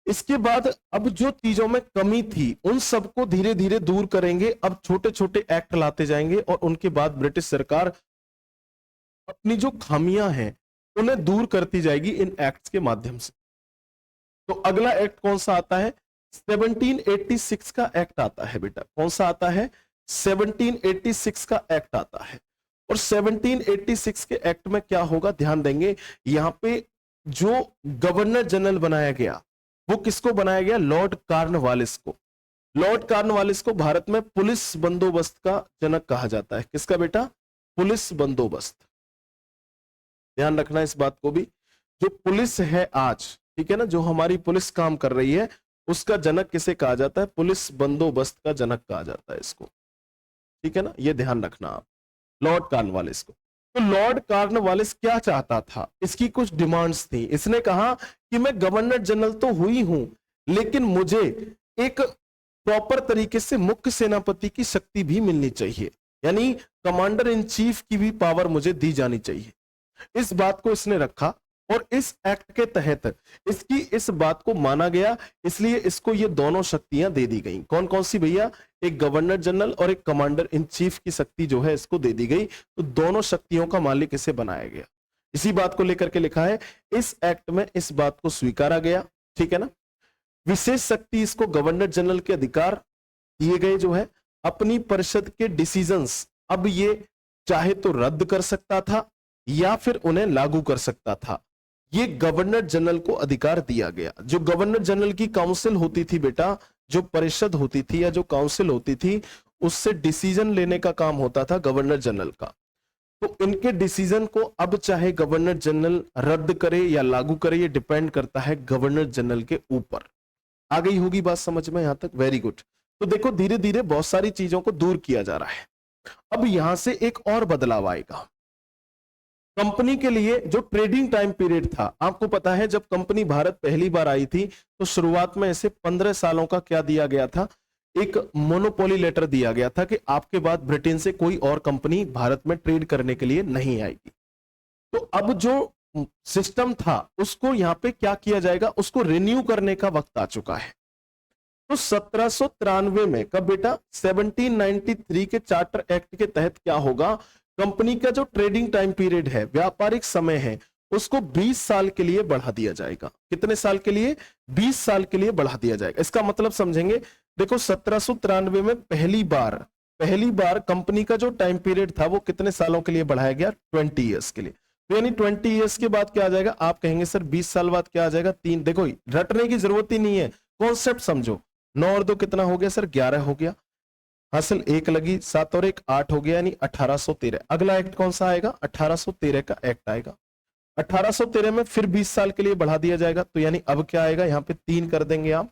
इसके बाद। अब जो चीजों में कमी थी उन सबको धीरे धीरे दूर करेंगे। अब छोटे छोटे एक्ट लाते जाएंगे और उनके बाद ब्रिटिश सरकार अपनी जो खामियां हैं उन्हें दूर करती जाएगी इन एक्ट्स के माध्यम से। तो अगला एक्ट कौन सा आता है? 1786 का एक्ट आता है बेटा। कौन सा आता है? 1786 का एक्ट आता है। और 1786 के एक्ट में क्या होगा? ध्यान देंगे, यहां पे जो गवर्नर जनरल बनाया गया वो किसको बनाया गया? लॉर्ड कॉर्नवालिस को। लॉर्ड कॉर्नवालिस को भारत में पुलिस बंदोबस्त का जनक कहा जाता है। किसका बेटा? पुलिस बंदोबस्त। ध्यान रखना इस बात को भी। जो पुलिस है आज, ठीक है ना, जो हमारी पुलिस काम कर रही है, उसका जनक किसे कहा जाता है? पुलिस बंदोबस्त का जनक कहा जाता है इसको। ठीक है ना? ये ध्यान रखना आप, लॉर्ड कॉर्नवालिस को। तो लॉर्ड कॉर्नवालिस क्या चाहता था? इसकी कुछ डिमांड्स थी। इसने कहा कि मैं गवर्नर जनरल तो हुई हूं, लेकिन मुझे एक प्रॉपर तरीके से मुख्य सेनापति की शक्ति भी मिलनी चाहिए, यानी कमांडर इन चीफ की भी पावर मुझे दी जानी चाहिए। इस बात को इसने रखा और इस एक्ट के तहत इसकी इस बात को माना गया, इसलिए इसको ये दोनों शक्तियां दे दी गई। कौन कौन सी भैया? एक गवर्नर जनरल और एक कमांडर इन चीफ की शक्ति जो है इसको दे दी गई। तो दोनों शक्तियों का मालिक इसे बनाया गया। इसी बात को लेकर के लिखा है इस एक्ट में, इस बात को स्वीकारा गया। ठीक है ना? विशेष शक्ति इसको गवर्नर जनरल के अधिकार दिए गए जो है अपनी परिषद के डिसीजंस, अब ये चाहे तो रद्द कर सकता था या फिर उन्हें लागू कर सकता था। ये गवर्नर जनरल को अधिकार दिया गया। जो गवर्नर जनरल की काउंसिल होती थी बेटा, जो परिषद होती थी या जो काउंसिल होती थी, उससे डिसीजन लेने का काम होता था गवर्नर जनरल का। तो इनके डिसीजन को अब चाहे गवर्नर जनरल रद्द करे या लागू करे, ये डिपेंड करता है गवर्नर जनरल के ऊपर। आ गई होगी बात समझ में यहां तक? Very good. तो देखो धीरे धीरे बहुत सारी चीजों को दूर किया जा रहा है। अब यहां से एक और बदलाव आएगा कंपनी के लिए। जो ट्रेडिंग टाइम पीरियड था, आपको पता है जब कंपनी भारत पहली बार आई थी तो शुरुआत में इसे 15 सालों का क्या दिया गया था? एक मोनोपोली लेटर दिया गया था कि आपके बाद ब्रिटेन से कोई और कंपनी भारत में ट्रेड करने के लिए नहीं आएगी। तो अब जो सिस्टम था उसको यहां पे क्या किया जाएगा, उसको रिन्यू करने का वक्त आ चुका है। तो 1793 में कब बेटा, 1793 के चार्टर एक्ट के तहत क्या होगा, कंपनी का जो ट्रेडिंग टाइम पीरियड है, व्यापारिक समय है, उसको 20 साल के लिए बढ़ा दिया जाएगा। कितने साल के लिए, 20 साल के लिए बढ़ा दिया जाएगा। इसका मतलब समझेंगे, देखो 1793 में पहली बार कंपनी का जो टाइम पीरियड था वो कितने सालों के लिए बढ़ाया गया, 20 ईयर्स के लिए। तो यानी 20 ईयर्स के बाद क्या आ जाएगा, आप कहेंगे सर 20 साल बाद क्या आ जाएगा, 3। देखो रटने की जरूरत ही नहीं है, कॉन्सेप्ट समझो। 9 और 2 कितना हो गया सर, 11 हो गया, हासिल 1 लगी, 7 और 1 8 हो गया, यानी 1813। अगला एक्ट कौन सा आएगा, 1813 का एक्ट आएगा। 1813 में फिर 20 साल के लिए बढ़ा दिया जाएगा। तो यानी अब क्या आएगा, यहां पे 3 कर देंगे आप,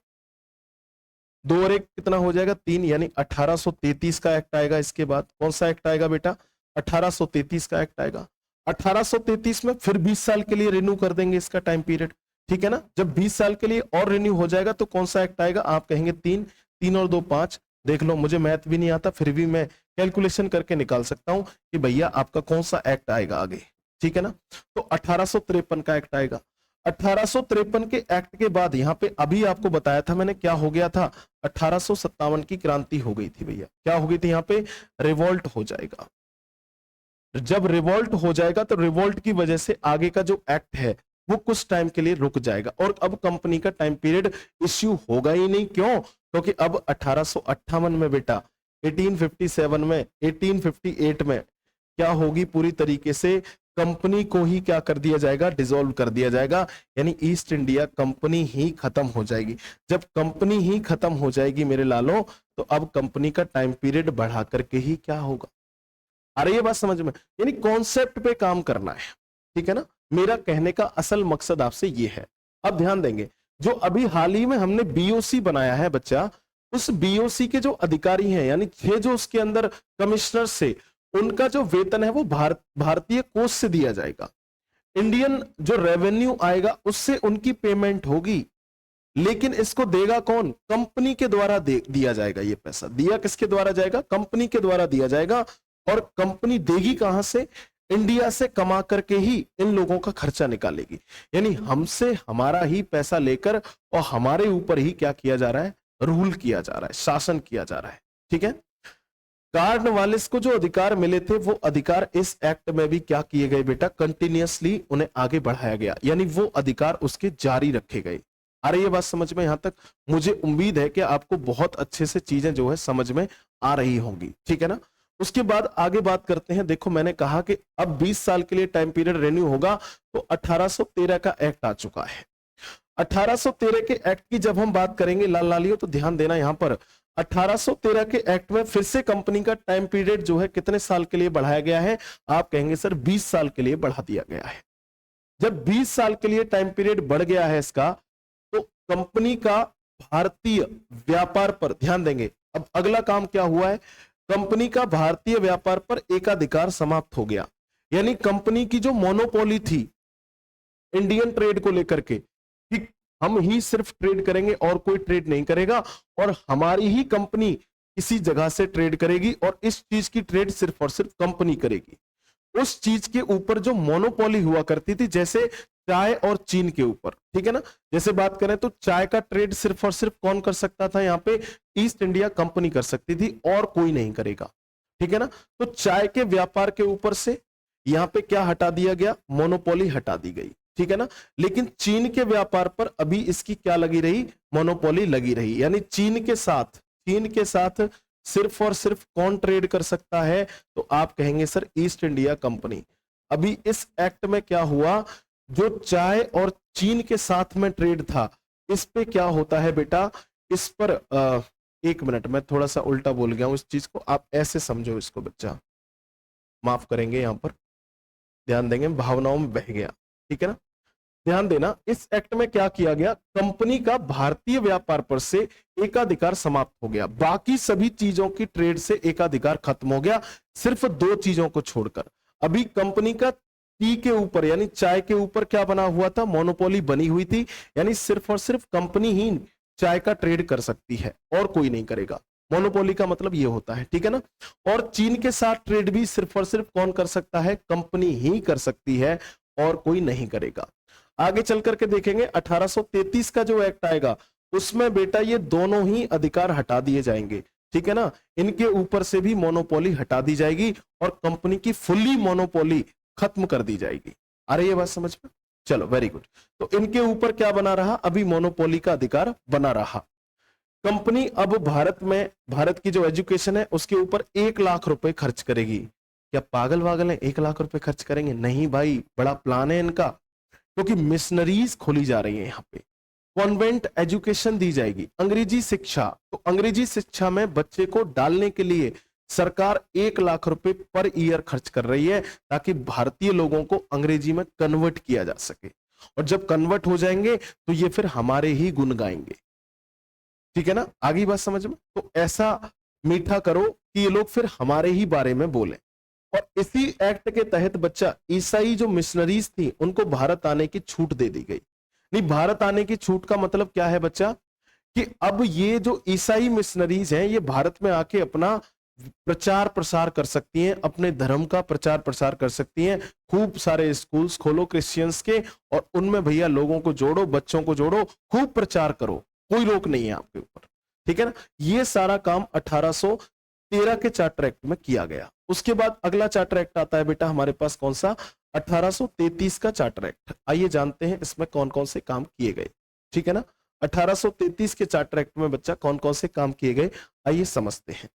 2 और 1 कितना हो जाएगा, 3, यानी 1833 का एक्ट आएगा। इसके बाद कौन सा एक्ट आएगा बेटा, 1833 का एक्ट आएगा। 1833 में फिर 20 साल के लिए रिन्यू कर देंगे इसका टाइम पीरियड, ठीक है ना। जब 20 साल के लिए और रिन्यू हो जाएगा तो कौन सा एक्ट आएगा, आप कहेंगे 3, 3 और 2 5। देख लो, मुझे मैथ भी नहीं आता, फिर भी मैं कैलकुलेशन करके निकाल सकता हूं कि भैया आपका कौन सा एक्ट आएगा आगे, ठीक है ना। तो 1853 का एक्ट आएगा। 1853 के एक्ट के बाद यहां पे अभी आपको बताया था मैंने, क्या हो गया था, 1857 की क्रांति हो गई थी भैया। क्या हो गई थी, यहां पे रिवोल्ट हो जाएगा। जब रिवोल्ट हो जाएगा तो रिवोल्ट की वजह से आगे का जो एक्ट है वो कुछ टाइम के लिए रुक जाएगा और अब कंपनी का टाइम पीरियड इश्यू होगा ही नहीं। क्यों, क्योंकि अब 1858 में बेटा, 1857 में, 1858 में क्या होगी, पूरी तरीके से कंपनी को ही क्या कर दिया जाएगा, डिसॉल्व कर दिया जाएगा, यानी ईस्ट इंडिया कंपनी ही खत्म हो जाएगी। जब कंपनी ही खत्म हो जाएगी मेरे लालो, तो अब कंपनी का टाइम पीरियड बढ़ा करके ही क्या होगा। अरे ये बात समझ में, यानी कॉन्सेप्ट पे काम करना है, ठीक है ना। मेरा कहने का असल मकसद आपसे ये है। अब ध्यान देंगे, जो अभी हाल ही में हमने बीओसी बनाया है बच्चा, उस बीओसी के जो अधिकारी हैं, यानी 6 जो उसके अंदर कमिश्नर से, उनका जो वेतन है वो भारतीय कोष से दिया जाएगा। इंडियन जो रेवेन्यू आएगा उससे उनकी पेमेंट होगी, लेकिन इसको देगा कौन, कंपनी के द्वारा दिया जाएगा। ये पैसा दिया किसके द्वारा जाएगा, कंपनी के द्वारा दिया जाएगा। और कंपनी देगी कहां से, इंडिया से कमा करके ही इन लोगों का खर्चा निकालेगी। यानी हमसे हमारा ही पैसा लेकर और हमारे ऊपर ही क्या किया जा रहा है, रूल किया जा रहा है, शासन किया जा रहा है, ठीक है। कॉर्नवालिस को जो अधिकार मिले थे वो अधिकार इस एक्ट में भी क्या किए गए बेटा, कंटिन्यूअसली उन्हें आगे बढ़ाया गया, यानी वो अधिकार उसके जारी रखे गए। अरे ये बात समझ में, यहां तक मुझे उम्मीद है कि आपको बहुत अच्छे से चीजें जो है समझ में आ रही होंगी, ठीक है ना। उसके बाद आगे बात करते हैं। देखो मैंने कहा कि अब 20 साल के लिए टाइम पीरियड रेन्यू होगा, तो 1813 का एक्ट आ चुका है। 1813 के एक्ट की जब हम बात करेंगे लाल लालियो, तो ध्यान देना यहां पर 1813 के एक्ट में फिर से कंपनी का टाइम पीरियड जो है कितने साल के लिए बढ़ाया गया है, आप कहेंगे सर 20 साल के लिए बढ़ा दिया गया है। जब 20 साल के लिए टाइम पीरियड बढ़ गया है इसका, तो कंपनी का भारतीय व्यापार पर ध्यान देंगे। अब अगला काम क्या हुआ है, कंपनी का भारतीय व्यापार पर एकाधिकार समाप्त हो गया। यानी कंपनी की जो मोनोपोली थी इंडियन ट्रेड को लेकर के, कि हम ही सिर्फ ट्रेड करेंगे और कोई ट्रेड नहीं करेगा, और हमारी ही कंपनी किसी जगह से ट्रेड करेगी और इस चीज की ट्रेड सिर्फ और सिर्फ कंपनी करेगी। उस चीज के ऊपर जो मोनोपोली हुआ करती थी, जैसे चाय और चीन के ऊपर, ठीक है ना। जैसे बात करें तो चाय का ट्रेड सिर्फ और सिर्फ कौन कर सकता था, यहाँ पे ईस्ट इंडिया कंपनी कर सकती थी और कोई नहीं करेगा, ठीक है ना। तो चाय के व्यापार के ऊपर से यहाँ पे क्या हटा दिया गया, मोनोपोली हटा दी गई, ठीक है ना। लेकिन चीन के व्यापार पर अभी इसकी क्या लगी रही, मोनोपोली लगी रही। यानी चीन के साथ सिर्फ और सिर्फ कौन ट्रेड कर सकता है, तो आप कहेंगे सर ईस्ट इंडिया कंपनी। अभी इस एक्ट में क्या हुआ, जो चाय और चीन के साथ में ट्रेड था, इस पे क्या होता है बेटा, इस पर एक मिनट, मैं थोड़ा सा उल्टा बोल गया हूं इस चीज को, आप ऐसे समझो इसको बच्चा, माफ करेंगे, यहां पर ध्यान देंगे, भावनाओं में बह गया, ठीक है ना। ध्यान देना, इस एक्ट में क्या किया गया, कंपनी का भारतीय व्यापार पर से एकाधिकार समाप्त हो गया। बाकी सभी चीजों की ट्रेड से एकाधिकार खत्म हो गया, सिर्फ 2 चीजों को छोड़कर। अभी कंपनी का टी के ऊपर यानी चाय के ऊपर क्या बना हुआ था, मोनोपोली बनी हुई थी, यानी सिर्फ और सिर्फ कंपनी ही चाय का ट्रेड कर सकती है और कोई नहीं करेगा। मोनोपोली का मतलब ये होता है, ठीक है ना। और चीन के साथ ट्रेड भी सिर्फ और सिर्फ कौन कर सकता है, कंपनी ही कर सकती है और कोई नहीं करेगा। आगे चल करके देखेंगे 1833 का जो एक्ट आएगा उसमें बेटा ये दोनों ही अधिकार हटा दिए जाएंगे, ठीक है ना। इनके ऊपर से भी मोनोपोली हटा दी जाएगी और कंपनी की फुल्ली मोनोपोली खत्म कर दी जाएगी। आ रही है बात समझ में? चलो वेरी गुड। तो इनके ऊपर क्या बना रहा, अभी मोनोपोली का अधिकार बना रहा। कंपनी अब भारत में, भारत की जो एजुकेशन है उसके ऊपर 1 लाख रुपए खर्च करेगी। क्या पागल वागल है, 1 लाख रुपए खर्च करेंगे? नहीं भाई, बड़ा प्लान है इनका, क्योंकि मिशनरीज खोली जा रही है यहाँ पे। कॉन्वेंट एजुकेशन दी जाएगी, अंग्रेजी शिक्षा। तो अंग्रेजी शिक्षा में बच्चे को डालने के लिए सरकार 1 लाख रुपए पर ईयर खर्च कर रही है ताकि भारतीय लोगों को अंग्रेजी में कन्वर्ट किया जा सके। और जब कन्वर्ट हो जाएंगे तो ये फिर हमारे ही गुण गाएंगे, ठीक है ना। आगे बात समझ में? तो ऐसा मीठा करो कि ये लोग फिर हमारे ही बारे में बोले। और इसी एक्ट के तहत बच्चा ईसाई जो मिशनरीज थी उनको भारत आने की छूट दे दी गई। नहीं, भारत आने की छूट का मतलब क्या है बच्चा, कि अब ये जो ईसाई मिशनरीज हैं ये भारत में आके अपना प्रचार प्रसार कर सकती हैं, अपने धर्म का प्रचार प्रसार कर सकती हैं। खूब सारे स्कूल्स खोलो क्रिश्चियंस के और उनमें भैया लोगों को जोड़ो, बच्चों को जोड़ो, खूब प्रचार करो, कोई रोक नहीं है आपके ऊपर, ठीक है ना। ये सारा काम 1813 के चार्टर एक्ट में किया गया। उसके बाद अगला चार्टर एक्ट आता है बेटा हमारे पास, कौन सा, 1833 का चार्टर एक्ट। आइए जानते हैं इसमें कौन कौन से काम किए गए, ठीक है ना। 1833 के चार्टर एक्ट में बच्चा कौन कौन से काम किए गए, आइए समझते हैं।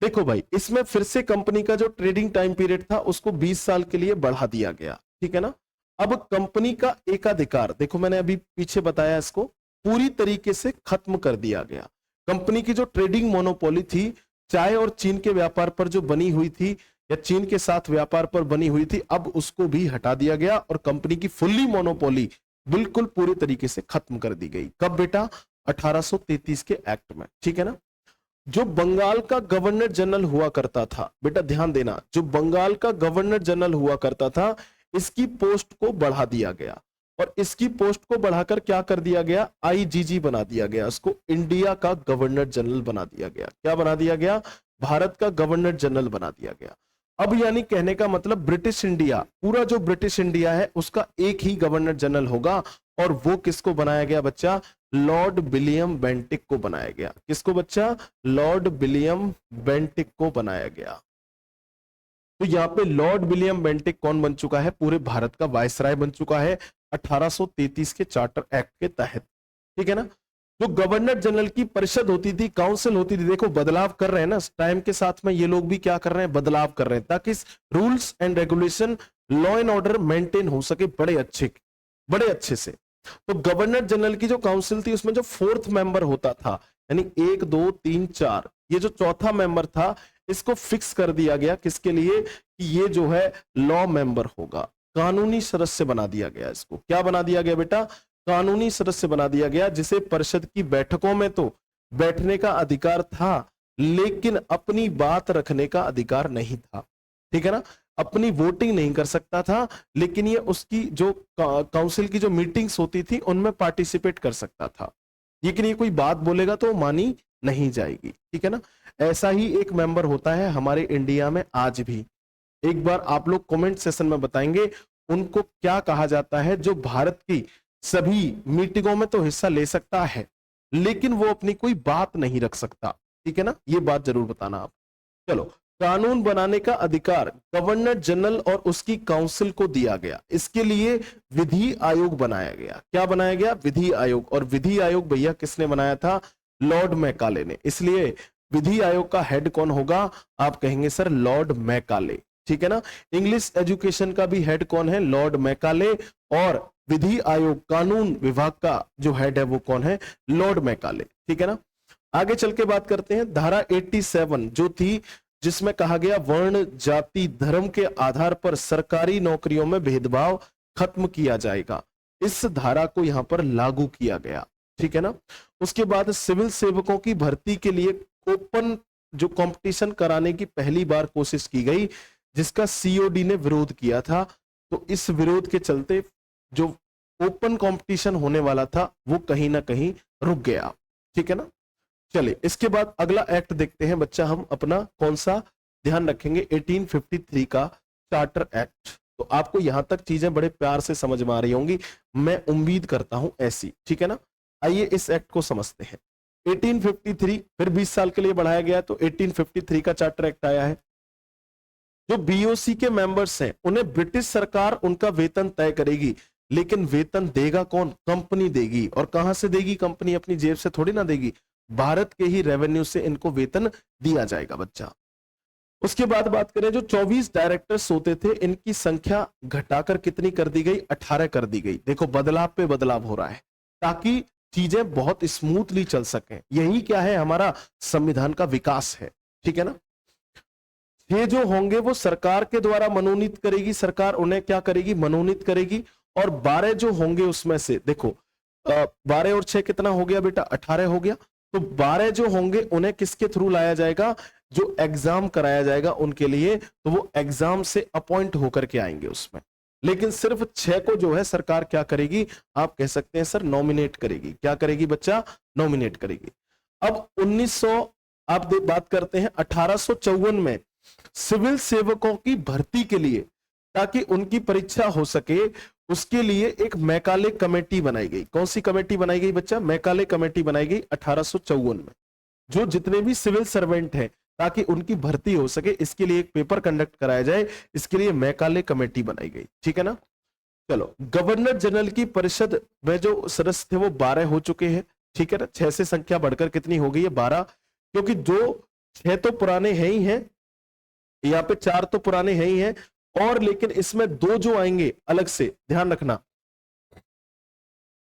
देखो भाई, इसमें फिर से कंपनी का जो ट्रेडिंग टाइम पीरियड था उसको 20 साल के लिए बढ़ा दिया गया, ठीक है ना। अब कंपनी का एकाधिकार, देखो मैंने अभी पीछे बताया, इसको पूरी तरीके से खत्म कर दिया गया। कंपनी की जो ट्रेडिंग मोनोपोली थी, चाय और चीन के व्यापार पर जो बनी हुई थी या चीन के साथ व्यापार पर बनी हुई थी, अब उसको भी हटा दिया गया और कंपनी की फुल्ली मोनोपोली बिल्कुल पूरी तरीके से खत्म कर दी गई। कब बेटा, 1833 के एक्ट में, ठीक है ना। जो बंगाल का गवर्नर जनरल हुआ करता था, बेटा ध्यान देना, जो बंगाल का गवर्नर जनरल हुआ करता था, इसकी पोस्ट को बढ़ा दिया गया और इसकी पोस्ट को बढ़ाकर क्या कर दिया गया, आईजीजी बना दिया गया। इसको इंडिया का गवर्नर जनरल बना दिया गया। क्या बना दिया गया, भारत का गवर्नर जनरल बना दिया गया। अब यानी कहने का मतलब ब्रिटिश इंडिया, पूरा जो ब्रिटिश इंडिया है उसका एक ही गवर्नर जनरल होगा और वो किसको बनाया गया बच्चा, लॉर्ड विलियम बेंटिक को बनाया गया। किसको बच्चा, लॉर्ड विलियम बेंटिक को बनाया गया। तो यहाँ पे लॉर्ड विलियम बेंटिक कौन बन चुका है, पूरे भारत का वायसराय बन चुका है 1833 के चार्टर एक्ट के तहत, ठीक है ना। जो गवर्नर जनरल की परिषद होती थी, काउंसिल होती थी, देखो बदलाव कर रहे हैं ना टाइम के साथ में, ये लोग भी क्या कर रहे हैं, बदलाव कर रहे हैं ताकि rules and regulation, law and order maintain हो सके बड़े अच्छे से। तो गवर्नर जनरल की जो काउंसिल थी उसमें जो 4th मेंबर होता था, यानी 1 2 3 4, ये जो चौथा मेंबर था इसको फिक्स कर दिया गया किसके लिए, कि ये जो है लॉ मेंबर होगा, कानूनी सदस्य बना दिया गया। इसको क्या बना दिया गया बेटा, कानूनी सदस्य बना दिया गया, जिसे परिषद की बैठकों में तो बैठने का अधिकार था लेकिन अपनी बात रखने का अधिकार नहीं था, ठीक है ना। अपनी वोटिंग नहीं कर सकता था लेकिन ये उसकी जो काउंसिल की जो मीटिंग्स होती थी उनमें पार्टिसिपेट कर सकता था, लेकिन ये कोई बात बोलेगा तो मानी नहीं जाएगी, ठीक है ना। ऐसा ही एक मेंबर होता है हमारे इंडिया में आज भी। एक बार आप लोग कमेंट सेशन में बताएंगे उनको क्या कहा जाता है, जो भारत की सभी मीटिंगों में तो हिस्सा ले सकता है लेकिन वो अपनी कोई बात नहीं रख सकता, ठीक है ना। ये बात जरूर बताना आप। चलो, कानून बनाने का अधिकार गवर्नर जनरल और उसकी काउंसिल को दिया गया। इसके लिए विधि आयोग बनाया गया। क्या बनाया गया, विधि आयोग। और विधि आयोग भैया किसने बनाया था, लॉर्ड मैकाले ने। इसलिए विधि आयोग का हेड कौन होगा, आप कहेंगे सर लॉर्ड मैकाले, ठीक है ना। इंग्लिश एजुकेशन का भी हेड कौन है, लॉर्ड मैकाले। और विधि आयोग कानून विभाग का जो हेड है वो कौन है, लॉर्ड मैकाले, ठीक है ना। आगे चल के बात करते हैं। धारा 87 जो थी, जिसमें कहा गया वर्ण जाति धर्म के आधार पर सरकारी नौकरियों में भेदभाव खत्म किया जाएगा, इस धारा को यहां पर लागू किया गया, ठीक है ना। उसके बाद सिविल सेवकों की भर्ती के लिए ओपन जो कंपटीशन कराने की पहली बार कोशिश की गई, जिसका सीओडी ने विरोध किया था। तो इस विरोध के चलते जो ओपन कंपटीशन होने वाला था वो कहीं ना कहीं रुक गया, ठीक है ना। चलिए इसके बाद अगला एक्ट देखते हैं बच्चा, हम अपना कौन सा ध्यान रखेंगे, 1853 का चार्टर एक्ट। तो आपको यहां तक चीजें बड़े प्यार से समझ में आ रही होंगी, मैं उम्मीद करता हूं ऐसी, ठीक है ना। आइए इस एक्ट को समझते हैं। 1853 फिर 20 साल के लिए बढ़ाया गया, तो 1853 का चार्टर एक्ट आया है। जो बीओसी के मेंबर्स हैं उन्हें ब्रिटिश सरकार उनका वेतन तय करेगी, लेकिन वेतन देगा कौन, कंपनी देगी। और कहां से देगी कंपनी, अपनी जेब से थोड़ी ना देगी, भारत के ही रेवेन्यू से इनको वेतन दिया जाएगा बच्चा। उसके बाद बात करें, जो 24 डायरेक्टर्स होते थे इनकी संख्या घटाकर कितनी कर दी गई, 18 कर दी गई। देखो बदलाव पे बदलाव हो रहा है ताकि चीजें बहुत स्मूथली चल सकें। यही क्या है, हमारा संविधान का विकास है, ठीक है ना। ये जो होंगे वो सरकार के द्वारा मनोनीत करेगी, सरकार उन्हें क्या करेगी, मनोनीत करेगी। और 12 जो होंगे उसमें से देखो 12 और 6 कितना हो गया बेटा, 18 हो गया। तो 12 जो होंगे उन्हें किसके थ्रू लाया जाएगा, जो एग्जाम कराया जाएगा उनके लिए, तो वो एग्जाम से अपॉइंट होकर के आएंगे उसमें। लेकिन सिर्फ 6 को जो है सरकार क्या करेगी, आप कह सकते हैं सर नॉमिनेट करेगी। क्या करेगी बच्चा, नॉमिनेट करेगी। अब 1900 आप बात करते हैं 1854 में सिविल सेवकों की भर्ती के लिए, ताकि उनकी परीक्षा हो सके, उसके लिए एक मैकाले कमेटी बनाई गई। कौन सी कमेटी बनाई गई बच्चा, मैकाले कमेटी बनाई गई 1854 में। जो जितने भी सिविल सर्वेंट हैं ताकि उनकी भर्ती हो सके, इसके लिए एक पेपर कंडक्ट कराया जाए, इसके लिए मैकाले कमेटी बनाई गई, ठीक है ना। चलो गवर्नर जनरल की परिषद में जो सदस्य थे वो 12 हो चुके हैं, ठीक है ना। 6 से संख्या बढ़कर कितनी हो गई है, 12, क्योंकि जो 6 तो पुराने हैं ही हैं, यहाँ पे 4 तो पुराने हैं ही हैं, और लेकिन इसमें 2 जो आएंगे अलग से, ध्यान रखना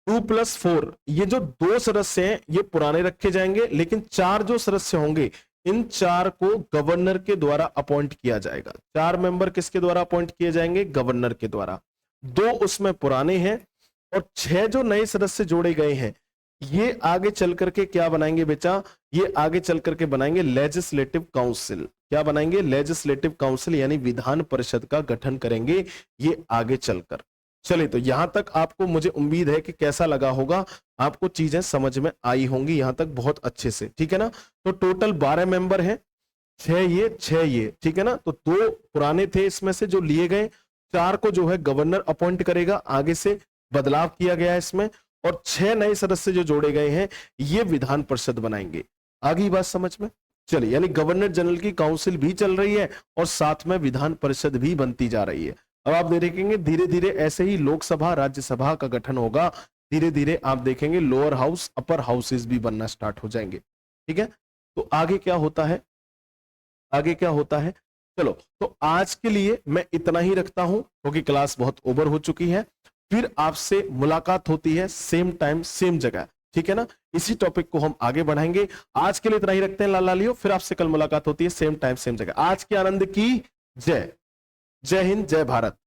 2 + 4, ये जो 2 सदस्य हैं ये पुराने रखे जाएंगे, लेकिन 4 जो सदस्य होंगे इन 4 को गवर्नर के द्वारा अपॉइंट किया जाएगा। 4 मेंबर किसके द्वारा अपॉइंट किए जाएंगे, गवर्नर के द्वारा। 2 उसमें पुराने हैं, और 6 जो नए सदस्य जोड़े गए हैं ये आगे चल करके क्या बनाएंगे बेटा, ये आगे चल करके बनाएंगे लेजिस्लेटिव काउंसिल। क्या बनाएंगे, लेजिस्लेटिव काउंसिल, यानी विधान परिषद का गठन करेंगे ये आगे चलकर। चलिए तो यहां तक आपको मुझे उम्मीद है कि कैसा लगा होगा, आपको चीजें समझ में आई होंगी यहां तक बहुत अच्छे से, ठीक है ना। तो टोटल 12 मेंबर हैं, 6 ये, ठीक है ना। तो 2 पुराने थे इसमें से जो लिए गए, 4 को जो है गवर्नर अपॉइंट करेगा, आगे से बदलाव किया गया है इसमें, और 6 नए सदस्य जो जोड़े गए हैं ये विधान परिषद बनाएंगे। आगे बात समझ में, चलिए यानी गवर्नर जनरल की काउंसिल भी चल रही है और साथ में विधान परिषद भी बनती जा रही है। अब आप देखेंगे धीरे धीरे ऐसे ही लोकसभा राज्यसभा का गठन होगा, धीरे धीरे आप देखेंगे लोअर हाउस अपर हाउसेस भी बनना स्टार्ट हो जाएंगे, ठीक है। तो आगे क्या होता है, आगे क्या होता है, चलो तो आज के लिए मैं इतना ही रखता हूं क्योंकि क्लास बहुत ओवर हो चुकी है। फिर आपसे मुलाकात होती है सेम टाइम सेम जगह, ठीक है ना। इसी टॉपिक को हम आगे बढ़ाएंगे, आज के लिए इतना ही रखते हैं लालियो, फिर आपसे कल मुलाकात होती है सेम टाइम सेम जगह। आज के आनंद की जय, जय हिंद, जय भारत।